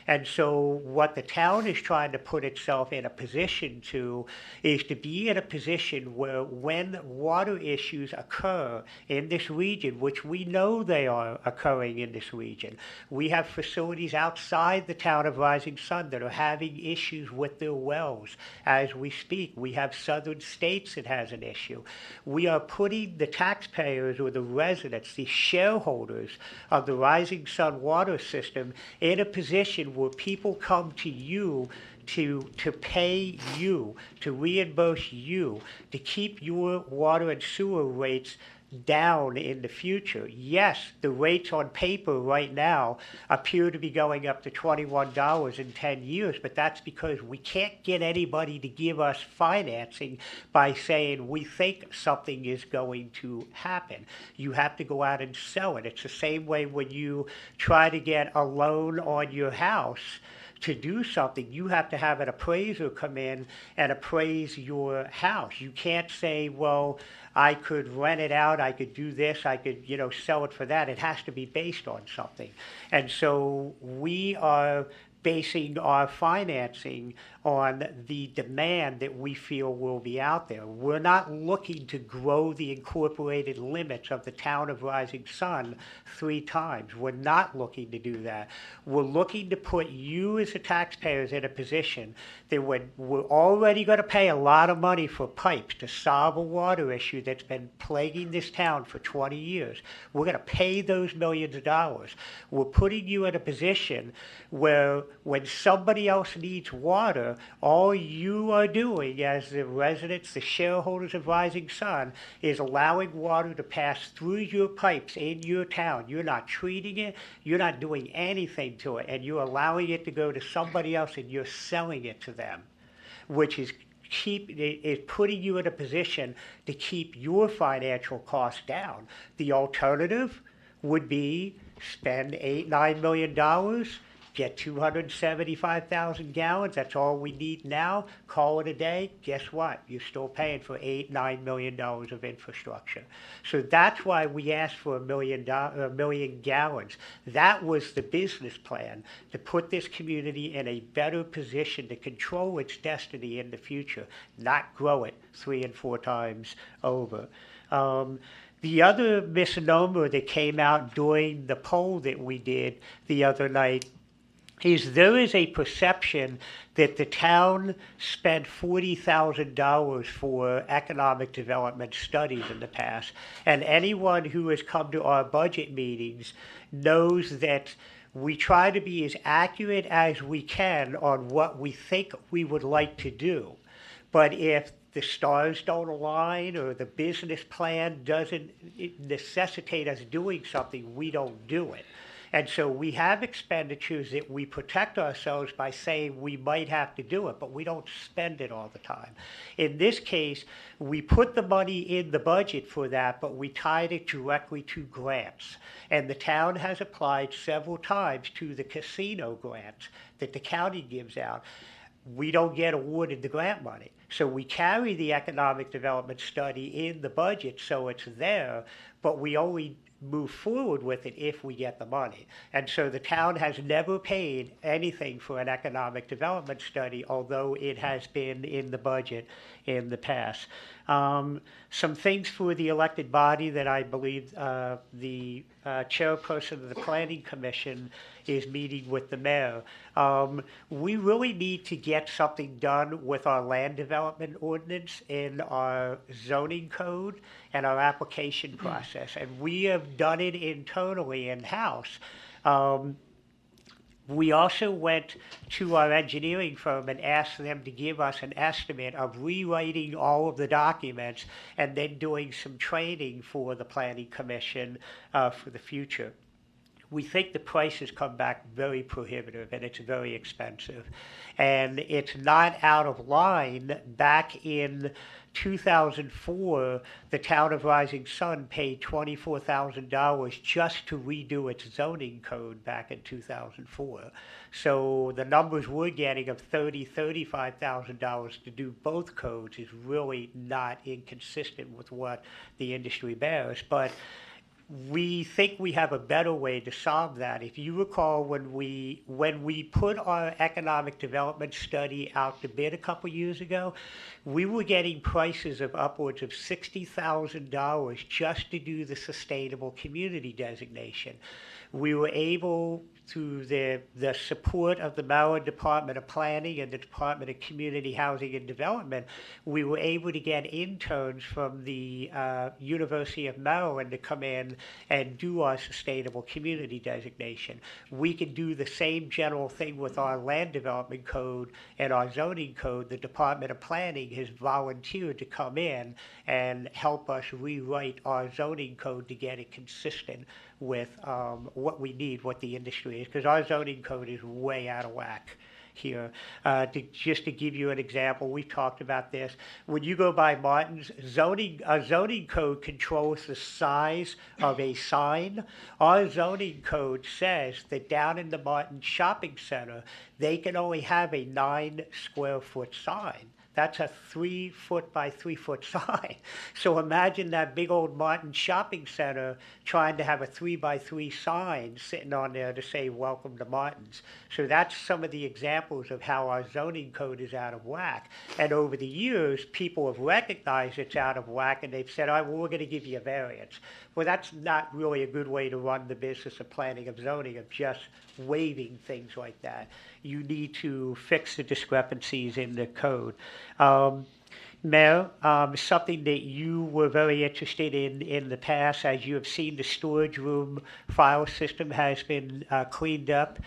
And so what the town is trying to put itself in a position to is to be in a position where when water issues occur in this region, which we know they are occurring in this region, we have facilities outside the town of Rising Sun that are having issues with their wells as we speak. We have Southern States that has an issue. We are putting the taxpayers or the residents, the shareholders of the Rising Sun water system in a position where people come to you to pay you, to reimburse you, to keep your water and sewer rates down in the future. Yes, the rates on paper right now appear to be going up to $21 in 10 years, but that's because we can't get anybody to give us financing by saying we think something is going to happen. You have to go out and sell it. It's the same way when you try to get a loan on your house. To do something, you have to have an appraiser come in and appraise your house. You can't say, well, I could rent it out, I could do this, I could, sell it for that. It has to be based on something. And so we are basing our financing on the demand that we feel will be out there. We're not looking to grow the incorporated limits of the town of Rising Sun 3 times. We're not looking to do that. We're looking to put you as the taxpayers in a position that we're already going to pay a lot of money for pipes to solve a water issue that's been plaguing this town for 20 years. We're going to pay those millions of dollars. We're putting you in a position where when somebody else needs water, all you are doing as the residents, the shareholders of Rising Sun, is allowing water to pass through your pipes in your town. You're not treating it, you're not doing anything to it, and you're allowing it to go to somebody else and you're selling it to them, which is putting you in a position to keep your financial costs down. The alternative would be spend $8-9 million, get 275,000 gallons. That's all we need now. Call it a day. Guess what? You're still paying for $8-9 million of infrastructure. So that's why we asked for a million gallons. That was the business plan, to put this community in a better position to control its destiny in the future, not grow it 3 and 4 times over. The other misnomer that came out during the poll that we did the other night is there is a perception that the town spent $40,000 for economic development studies in the past. And anyone who has come to our budget meetings knows that we try to be as accurate as we can on what we think we would like to do. But if the stars don't align or the business plan doesn't necessitate us doing something, we don't do it. And so we have expenditures that we protect ourselves by saying we might have to do it, but we don't spend it all the time. In this case, we put the money in the budget for that, but we tied it directly to grants. And the town has applied several times to the casino grants that the county gives out. We don't get awarded the grant money. So we carry the economic development study in the budget, so it's there, but we only move forward with it if we get the money. And so the town has never paid anything for an economic development study, although it has been in the budget in the past. Some things for the elected body that I believe the chairperson of the Planning Commission is meeting with the mayor. We really need to get something done with our land development ordinance in our zoning code and our application process. And we have done it internally in-house. We also went to our engineering firm and asked them to give us an estimate of rewriting all of the documents and then doing some training for the Planning Commission for the future. We think the price has come back very prohibitive and it's very expensive. And it's not out of line. Back in 2004, the town of Rising Sun paid $24,000 just to redo its zoning code back in 2004. So the numbers we're getting of $35,000 to do both codes is really not inconsistent with what the industry bears. But we think we have a better way to solve that. If you recall, when we put our economic development study out to bid a couple years ago, we were getting prices of upwards of $60,000 just to do the sustainable community designation. we were able, through the support of the Maryland Department of Planning and the Department of Community Housing and Development, we were able to get interns from the University of Maryland to come in and do our sustainable community designation. We can do the same general thing with our land development code and our zoning code. The Department of Planning has volunteered to come in and help us rewrite our zoning code to get it consistent with what we need, what the industry is, because our zoning code is way out of whack here. Just to give you an example, we've talked about this. When you go by Martin's, a zoning code controls the size of a sign. Our zoning code says that down in the Martin Shopping Center, they can only have a 9 square foot sign. That's a 3 foot by 3 foot sign. So imagine that big old Martin Shopping Center trying to have a 3 by 3 sign sitting on there to say, welcome to Martin's. So that's some of the examples of how our zoning code is out of whack. And over the years, people have recognized it's out of whack and they've said, all right, well, we're going to give you a variance. Well, that's not really a good way to run the business of planning of zoning, of just waiving things like that. You need to fix the discrepancies in the code. Mayor, something that you were very interested in the past, as you have seen, the storage room file system has been cleaned up.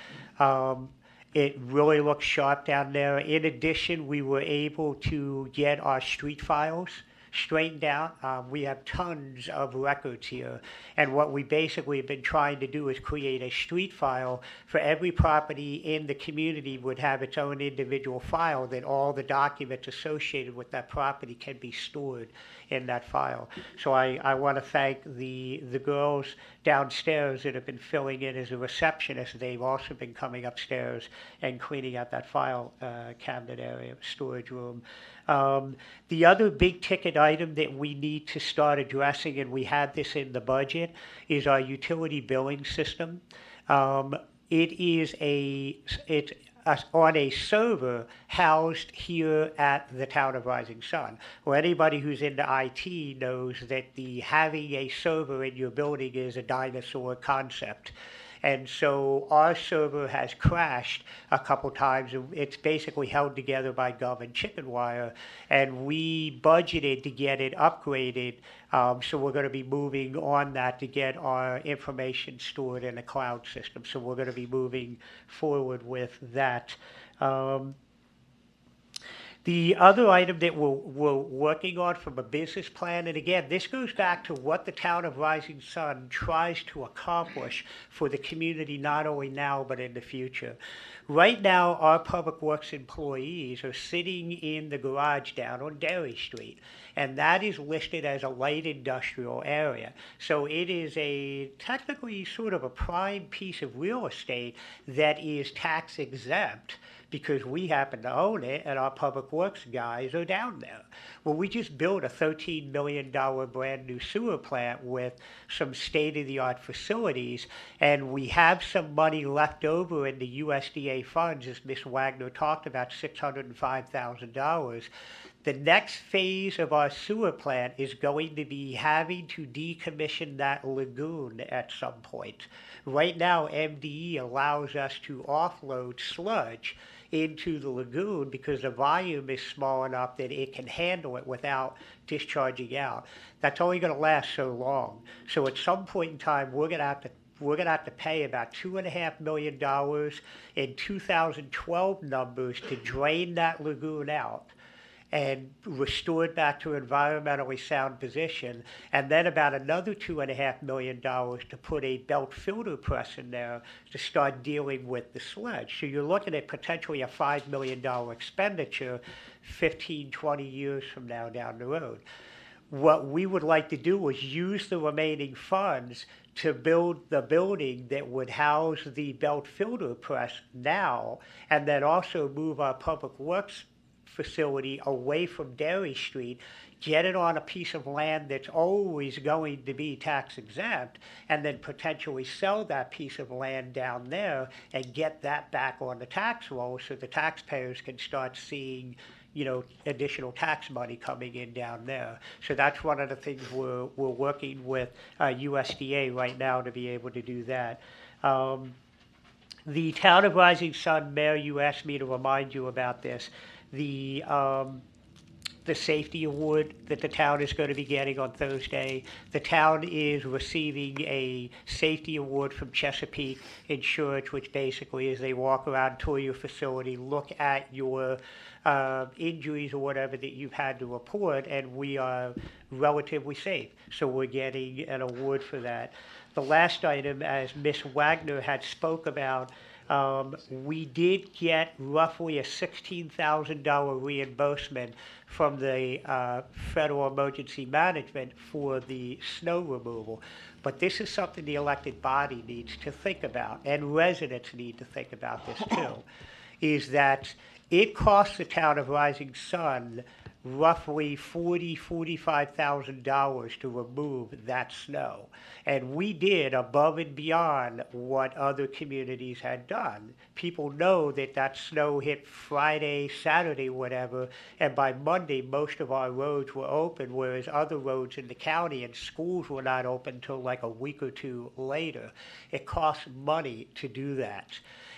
It really looks sharp down there. In addition, we were able to get our street files straightened out. We have tons of records here, and what we basically have been trying to do is create a street file for every property in the community would have its own individual file, that all the documents associated with that property can be stored in that file. So I want to thank the girls downstairs that have been filling in as a receptionist. They've also been coming upstairs and cleaning out that file cabinet area, storage room. The other big ticket item that we need to start addressing, and we had this in the budget, is our utility billing system. It's on a server housed here at the town of Rising Sun. Well, anybody who's into IT knows that having a server in your building is a dinosaur concept. And so our server has crashed a couple times. It's basically held together by gum and chicken wire, and we budgeted to get it upgraded. So we're going to be moving on that to get our information stored in a cloud system. So we're going to be moving forward with that. The other item that we're working on from a business plan, and again, this goes back to what the town of Rising Sun tries to accomplish for the community, not only now, but in the future. Right now, our public works employees are sitting in the garage down on Derry Street, and that is listed as a light industrial area. So it is technically sort of a prime piece of real estate that is tax exempt, because we happen to own it and our public works guys are down there. Well, we just built a $13 million brand new sewer plant with some state-of-the-art facilities, and we have some money left over in the USDA funds, as Ms. Wagner talked about, $605,000. The next phase of our sewer plant is going to be having to decommission that lagoon at some point. Right now, MDE allows us to offload sludge into the lagoon because the volume is small enough that it can handle it without discharging out. That's only going to last so long. So at some point in time, we're going to have to pay about $2.5 million in 2012 numbers to drain that lagoon out and restore it back to an environmentally sound position, and then about another $2.5 million to put a belt filter press in there to start dealing with the sludge. So you're looking at potentially a $5 million expenditure 15, 20 years from now down the road. What we would like to do is use the remaining funds to build the building that would house the belt filter press now, and then also move our public works facility away from Derry Street, get it on a piece of land that's always going to be tax exempt, and then potentially sell that piece of land down there and get that back on the tax roll so the taxpayers can start seeing, additional tax money coming in down there. So that's one of the things we're working with USDA right now to be able to do that. The Town of Rising Sun Mayor, you asked me to remind you about this. The safety award that the town is going to be getting on Thursday. The town is receiving a safety award from Chesapeake Insurance, which basically is they walk around, tour your facility, look at your injuries or whatever that you've had to report, and we are relatively safe. So we're getting an award for that. The last item, as Ms. Wagner had spoke about, we did get roughly a $16,000 reimbursement from the Federal Emergency Management for the snow removal. But this is something the elected body needs to think about, and residents need to think about this too, is that it costs the town of Rising Sun roughly $45,000 to remove that snow. And we did above and beyond what other communities had done. People know that that snow hit Friday, Saturday, whatever, and by Monday most of our roads were open, whereas other roads in the county and schools were not open until like a week or two later. It costs money to do that.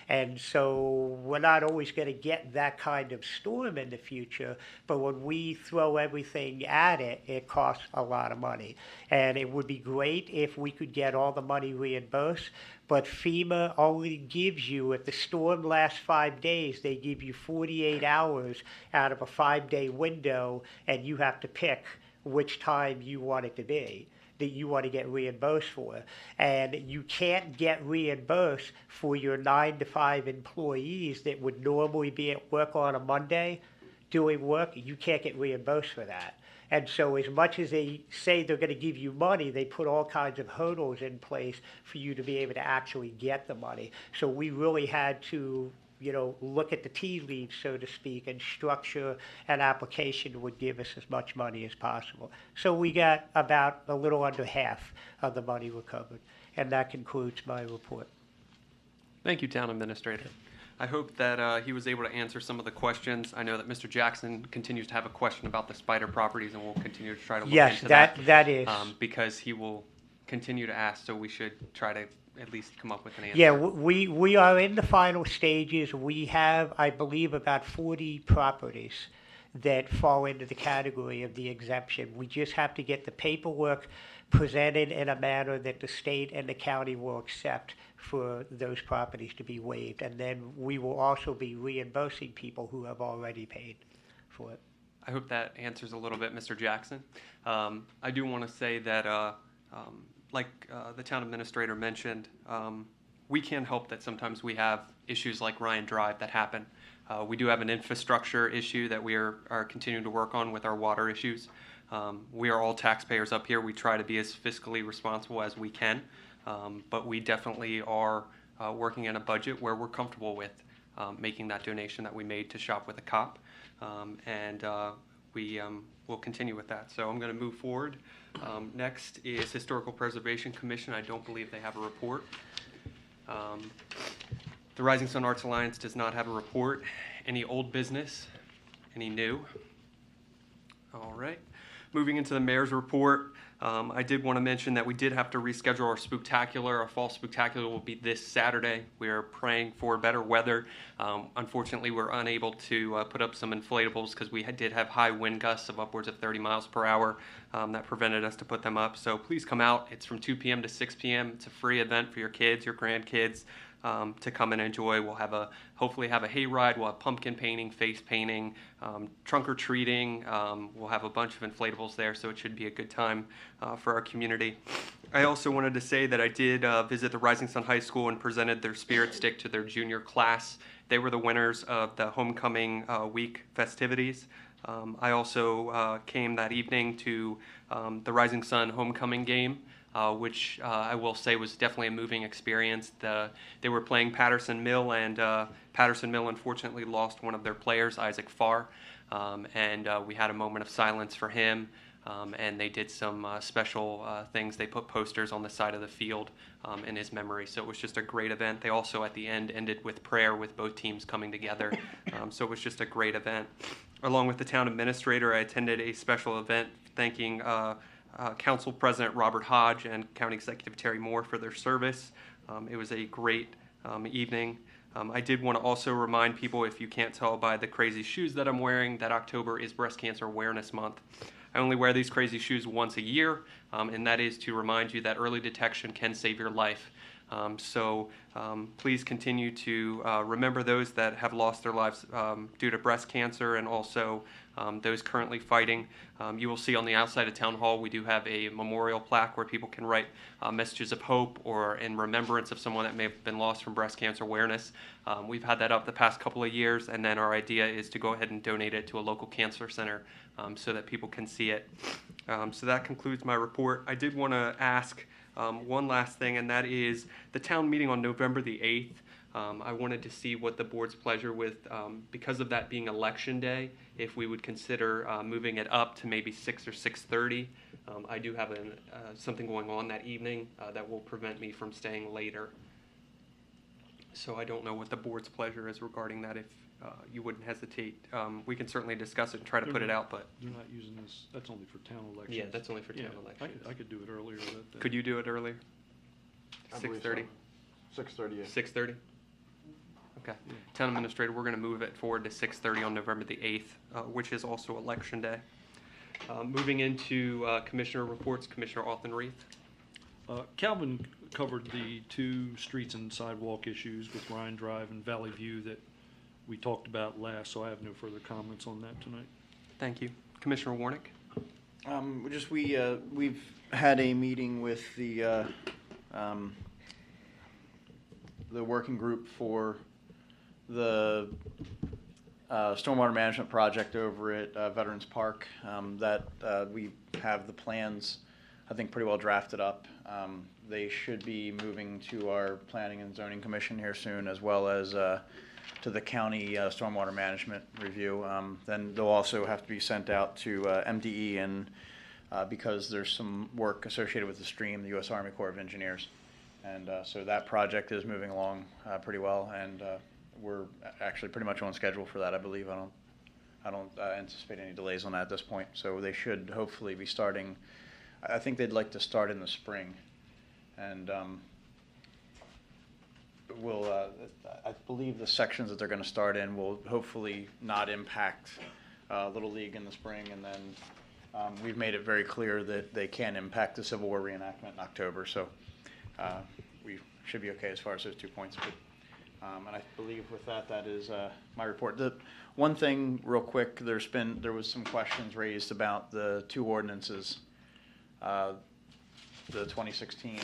And so we're not always going to get that kind of storm in the future, but when we throw everything at it, it costs a lot of money. And it would be great if we could get all the money reimbursed, but FEMA only gives you, if the storm lasts 5 days, they give you 48 hours out of a 5-day window, and you have to pick which time you want it to be, that you want to get reimbursed for. And you can't get reimbursed for your 9 to 5 employees that would normally be at work on a Monday doing work. You can't get reimbursed for that. And so as much as they say they're going to give you money, they put all kinds of hurdles in place for you to be able to actually get the money. So we really had to, look at the tea leaves, so to speak, and structure an application that would give us as much money as possible. So we got about a little under half of the money recovered. And that concludes my report. Thank you, Town Administrator. I hope that he was able to answer some of the questions. I know that Mr. Jackson continues to have a question about the spider properties, and we'll continue to try to look Yes, into that. that is. Because he will continue to ask, so we should try to at least come up with an answer. Yeah, we are in the final stages. We have, I believe, about 40 properties that fall into the category of the exemption. We just have to get the paperwork presented in a manner that the state and the county will accept for those properties to be waived. And then we will also be reimbursing people who have already paid for it. I hope that answers a little bit, Mr. Jackson. I do want to say that, like the Town Administrator mentioned, we can't help that sometimes we have issues like Ryan Drive that happen. We do have an infrastructure issue that we are continuing to work on with our water issues. We are all taxpayers up here. We try to be as fiscally responsible as we can, but we definitely are working in a budget where we're comfortable with making that donation that we made to Shop with a Cop, and we will continue with that. So I'm going to move forward. Next is Historical Preservation Commission. I don't believe they have a report. The Rising Sun Arts Alliance does not have a report. Any old business? Any new? All right. Moving into the mayor's report, I did want to mention that we did have to reschedule our spooktacular. Our fall spooktacular will be this Saturday. We are praying for better weather. Unfortunately, we're unable to put up some inflatables because we did have high wind gusts of upwards of 30 miles per hour that prevented us to put them up. So please come out. It's from 2 p.m. to 6 p.m. It's a free event for your kids, your grandkids. To come and enjoy. We'll have hopefully have a hayride. We'll have pumpkin painting, face painting, trunk or treating. We'll have a bunch of inflatables there, so it should be a good time for our community. I also wanted to say that I did visit the Rising Sun High School and presented their Spirit Stick to their junior class. They were the winners of the homecoming week festivities. I also came that evening to the Rising Sun homecoming game. Which I will say was definitely a moving experience. They were playing Patterson Mill, and Patterson Mill unfortunately lost one of their players, Isaac Farr, and we had a moment of silence for him, and they did some special things. They put posters on the side of the field in his memory, so it was just a great event. They also at the end ended with prayer with both teams coming together, so it was just a great event. Along with the town administrator, I attended a special event thanking Council President Robert Hodge and County Executive Terry Moore for their service. It was a great evening. I did want to also remind people, if you can't tell by the crazy shoes that I'm wearing, that October is Breast Cancer Awareness Month. I only wear these crazy shoes once a year, and that is to remind you that early detection can save your life. So please continue to remember those that have lost their lives due to breast cancer, and also those currently fighting. You will see on the outside of Town Hall, we do have a memorial plaque where people can write messages of hope or in remembrance of someone that may have been lost from breast cancer awareness. We've had that up the past couple of years, and then our idea is to go ahead and donate it to a local cancer center so that people can see it. So that concludes my report. I did want to ask one last thing, and that is the town meeting on November the 8th. I wanted to see what the board's pleasure with, because of that being election day, if we would consider moving it up to maybe 6 or 6:30. I do have something going on that evening that will prevent me from staying later. So I don't know what the board's pleasure is regarding that. If you wouldn't hesitate, we can certainly discuss it and try to put it out, but You're not using this, that's only for town elections. yeah, that's only for town Yeah, elections. I could do it earlier that day. Could you do it earlier? I believe 6:30? 6:30, yeah. 6:30? Okay. Town administrator, we're going to move it forward to 6:30 on November the 8th, which is also election day. Moving into commissioner reports, Commissioner Authon-Reith. Calvin covered the 2 streets and sidewalk issues with Ryan Drive and Valley View that we talked about last, so I have no further comments on that tonight. Thank you. Commissioner Warnick. We've had a meeting with the working group for the stormwater management project over at Veterans Park. We have the plans, I think, pretty well drafted up. They should be moving to our Planning and Zoning Commission here soon, as well as to the county stormwater management review. Then they'll also have to be sent out to MDE, and because there's some work associated with the stream, the U.S. Army Corps of Engineers. And so that project is moving along pretty well, and we're actually pretty much on schedule for that, I believe. I don't anticipate any delays on that at this point. So they should hopefully be starting. I think they'd like to start in the spring, and I believe the sections that they're going to start in will hopefully not impact Little League in the spring, and then we've made it very clear that they can impact the Civil War reenactment in October. So we should be okay as far as those 2 points. But, and I believe with that, that is my report. The one thing, real quick, there was some questions raised about the 2 ordinances. The 2016,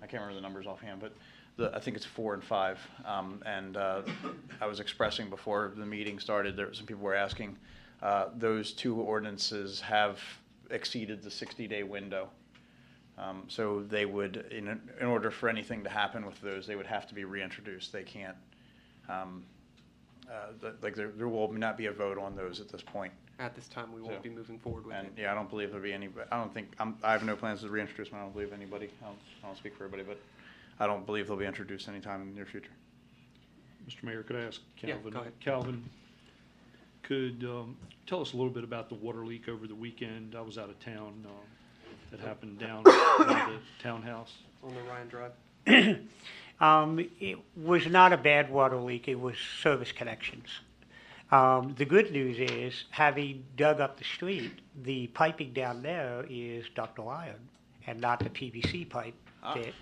I can't remember the numbers offhand, but I think it's 4 and 5. And I was expressing before the meeting started, some people were asking, those 2 ordinances have exceeded the 60-day window. So they would, in order for anything to happen with those, they would have to be reintroduced. They can't, there will not be a vote on those at this point. At this time, we won't be moving forward with And it. yeah, I don't believe there'll be any, I have no plans to reintroduce them. I don't believe anybody, I don't speak for everybody, but I don't believe they'll be introduced anytime in the near future. Mr. Mayor, could I ask Yeah, Calvin? go ahead. Calvin, could tell us a little bit about the water leak over the weekend? I was out of town. That happened down by the townhouse. On the Ryan Drive. It was not a bad water leak, it was service connections. The good news is, having dug up the street, the piping down there is ductile iron and not the PVC pipe that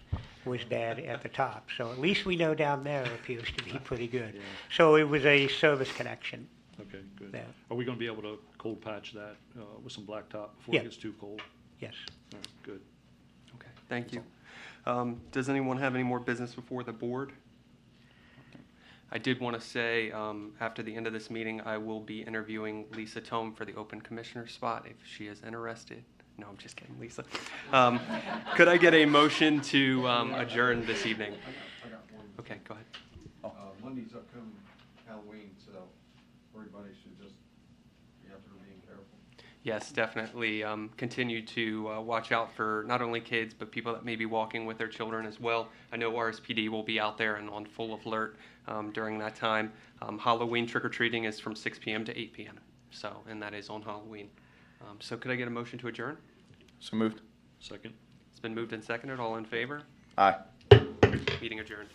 was bad at the top. So at least we know down there appears to be pretty good. Yeah. So it was a service connection. Okay, good. Yeah. Are we going to be able to cold patch that with some blacktop before Yeah. it gets too cold? Yes. All right, good. Okay, thank you. Does anyone have any more business before the board? I did want to say, after the end of this meeting, I will be interviewing Lisa Tome for the open commissioner spot if she is interested. No, I'm just kidding, Lisa. Could I get a motion to adjourn this evening? I got one. Okay, go ahead. Monday's upcoming Halloween, so everybody should just be out there being careful. Yes, definitely. Continue to watch out for not only kids, but people that may be walking with their children as well. I know RSPD will be out there and on full alert during that time. Halloween trick-or-treating is from 6 p.m. to 8 p.m., so, and that is on Halloween. So could I get a motion to adjourn? So moved. Second. It's been moved and seconded. All in favor? Aye. Meeting adjourned.